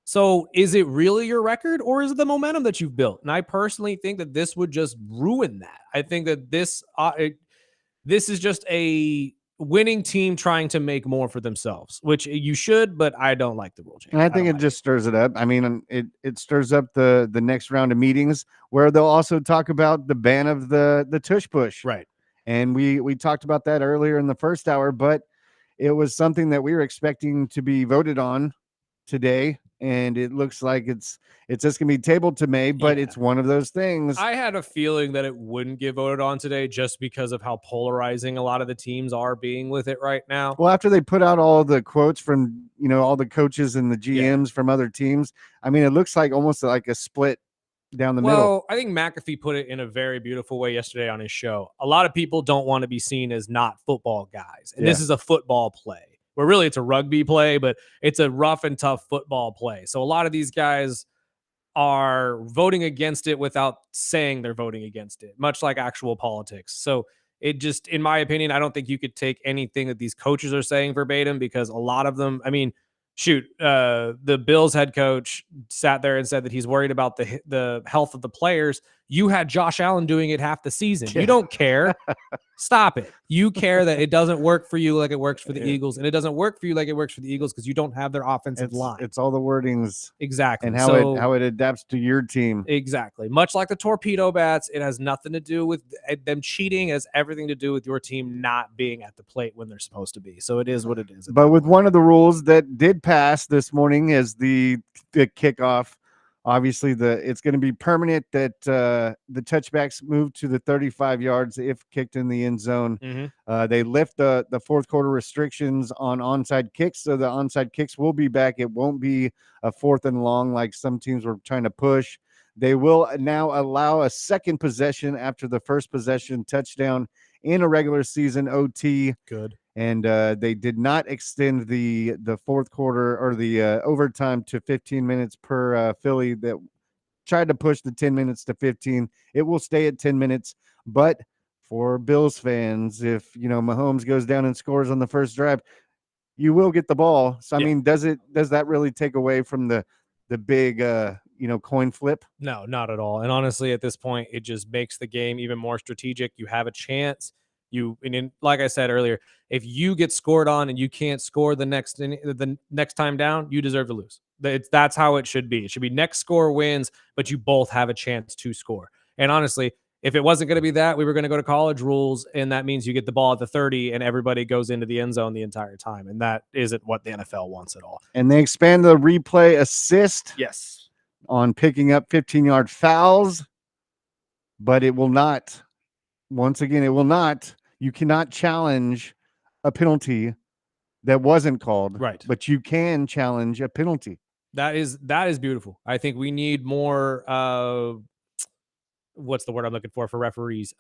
So is it really your record, or is it the momentum that you've built? And I personally think that this would just ruin that. I think that this is just a winning team trying to make more for themselves, which you should, but I don't like the rule change. And I think it just stirs it up. I mean, it stirs up the next round of meetings where they'll also talk about the ban of the tush push. Right. And we talked about that earlier in the first hour, but it was something that we were expecting to be voted on today. And it looks like it's just gonna be tabled to May, but it's one of those things. I had a feeling that it wouldn't get voted on today just because of how polarizing a lot of the teams are being with it right now. Well, after they put out all the quotes from, all the coaches and the GMs from other teams, I mean, it looks like almost like a split down the middle. Well, I think McAfee put it in a very beautiful way yesterday on his show. A lot of people don't want to be seen as not football guys. And this is a football play. Where really it's a rugby play, but it's a rough and tough football play. So a lot of these guys are voting against it without saying they're voting against it, much like actual politics. So it just, in my opinion, I don't think you could take anything that these coaches are saying verbatim, because a lot of them, I mean, the Bills head coach sat there and said that he's worried about the health of the players. You had Josh Allen doing it half the season. You don't care. Stop it. You care that it doesn't work for you like it works for the Eagles, and it doesn't work for you like it works for the Eagles because you don't have their offensive line. It's all the wordings exactly, and how it adapts to your team. Exactly. Much like the torpedo bats, it has nothing to do with them cheating. It has everything to do with your team not being at the plate when they're supposed to be. So it is what it is. But with one of the rules that did pass this morning is the kickoff. Obviously, it's going to be permanent that the touchbacks move to the 35 yards if kicked in the end zone. They lift the fourth quarter restrictions on onside kicks, so the onside kicks will be back. It won't be a 4th and long like some teams were trying to push. They will now allow a second possession after the first possession touchdown in a regular season OT. Good. And they did not extend the fourth quarter or the overtime to 15 minutes per Philly that tried to push the 10 minutes to 15. It will stay at 10 minutes. But for Bills fans, if, Mahomes goes down and scores on the first drive, you will get the ball. So, I mean, does that really take away from the big, coin flip? No, not at all. And honestly, at this point, it just makes the game even more strategic. You have a chance. Like I said earlier, if you get scored on and you can't score the next time down, you deserve to lose. That's how it should be. It should be next score wins, but you both have a chance to score. And honestly, if it wasn't going to be that, we were going to go to college rules, and that means you get the ball at the 30 and everybody goes into the end zone the entire time. And that isn't what the NFL wants at all. And they expand the replay assist. Yes. On picking up 15-yard fouls, but it will not. Once again, it will not. You cannot challenge a penalty that wasn't called. Right. But you can challenge a penalty. That is beautiful. I think we need more what's the word I'm looking for referees?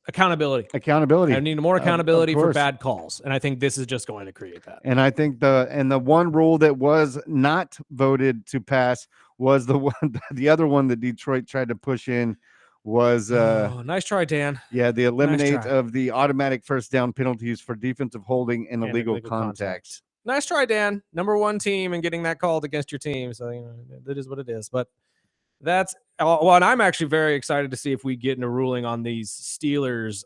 Accountability. Accountability. I need more accountability for bad calls. And I think this is just going to create that. And I think the one rule that was not voted to pass was the other one that Detroit tried to push in was nice try, Dan. Yeah, the eliminate of the automatic first down penalties for defensive holding and illegal contact. Nice try, Dan. Number 1 team and getting that called against your team. So that is what it is. But that's and I'm actually very excited to see if we get in a ruling on these Steelers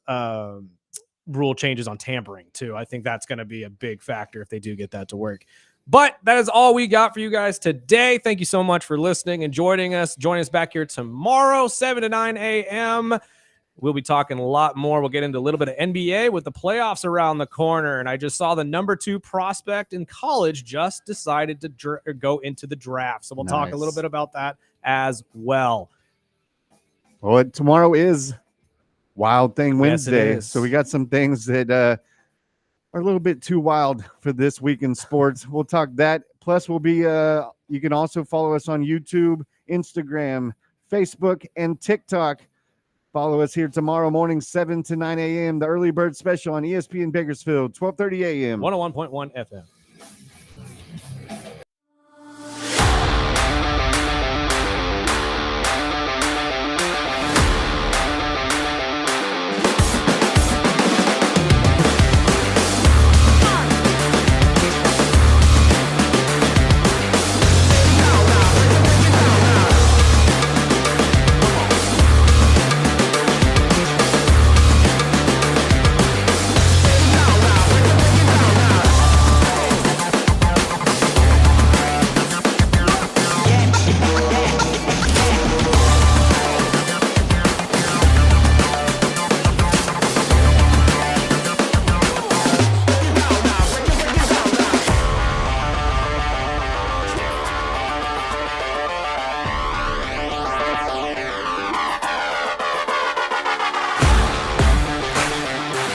rule changes on tampering too. I think that's going to be a big factor if they do get that to work. But that is all we got for you guys today. Thank you so much for listening and joining us. Join us back here tomorrow, 7 to 9 a.m. We'll be talking a lot more. We'll get into a little bit of NBA with the playoffs around the corner. And I just saw the number 2 prospect in college just decided to go into the draft. So we'll talk a little bit about that as well. Well, tomorrow is Wild Thing Wednesday. Yes, so we got some things that are a little bit too wild for this week in sports. We'll talk that. Plus, we'll be you can also follow us on YouTube, Instagram, Facebook, and TikTok. Follow us here tomorrow morning, 7 to 9 a.m. The Early Bird Special on ESPN Bakersfield, 12:30 a.m. 101.1 FM.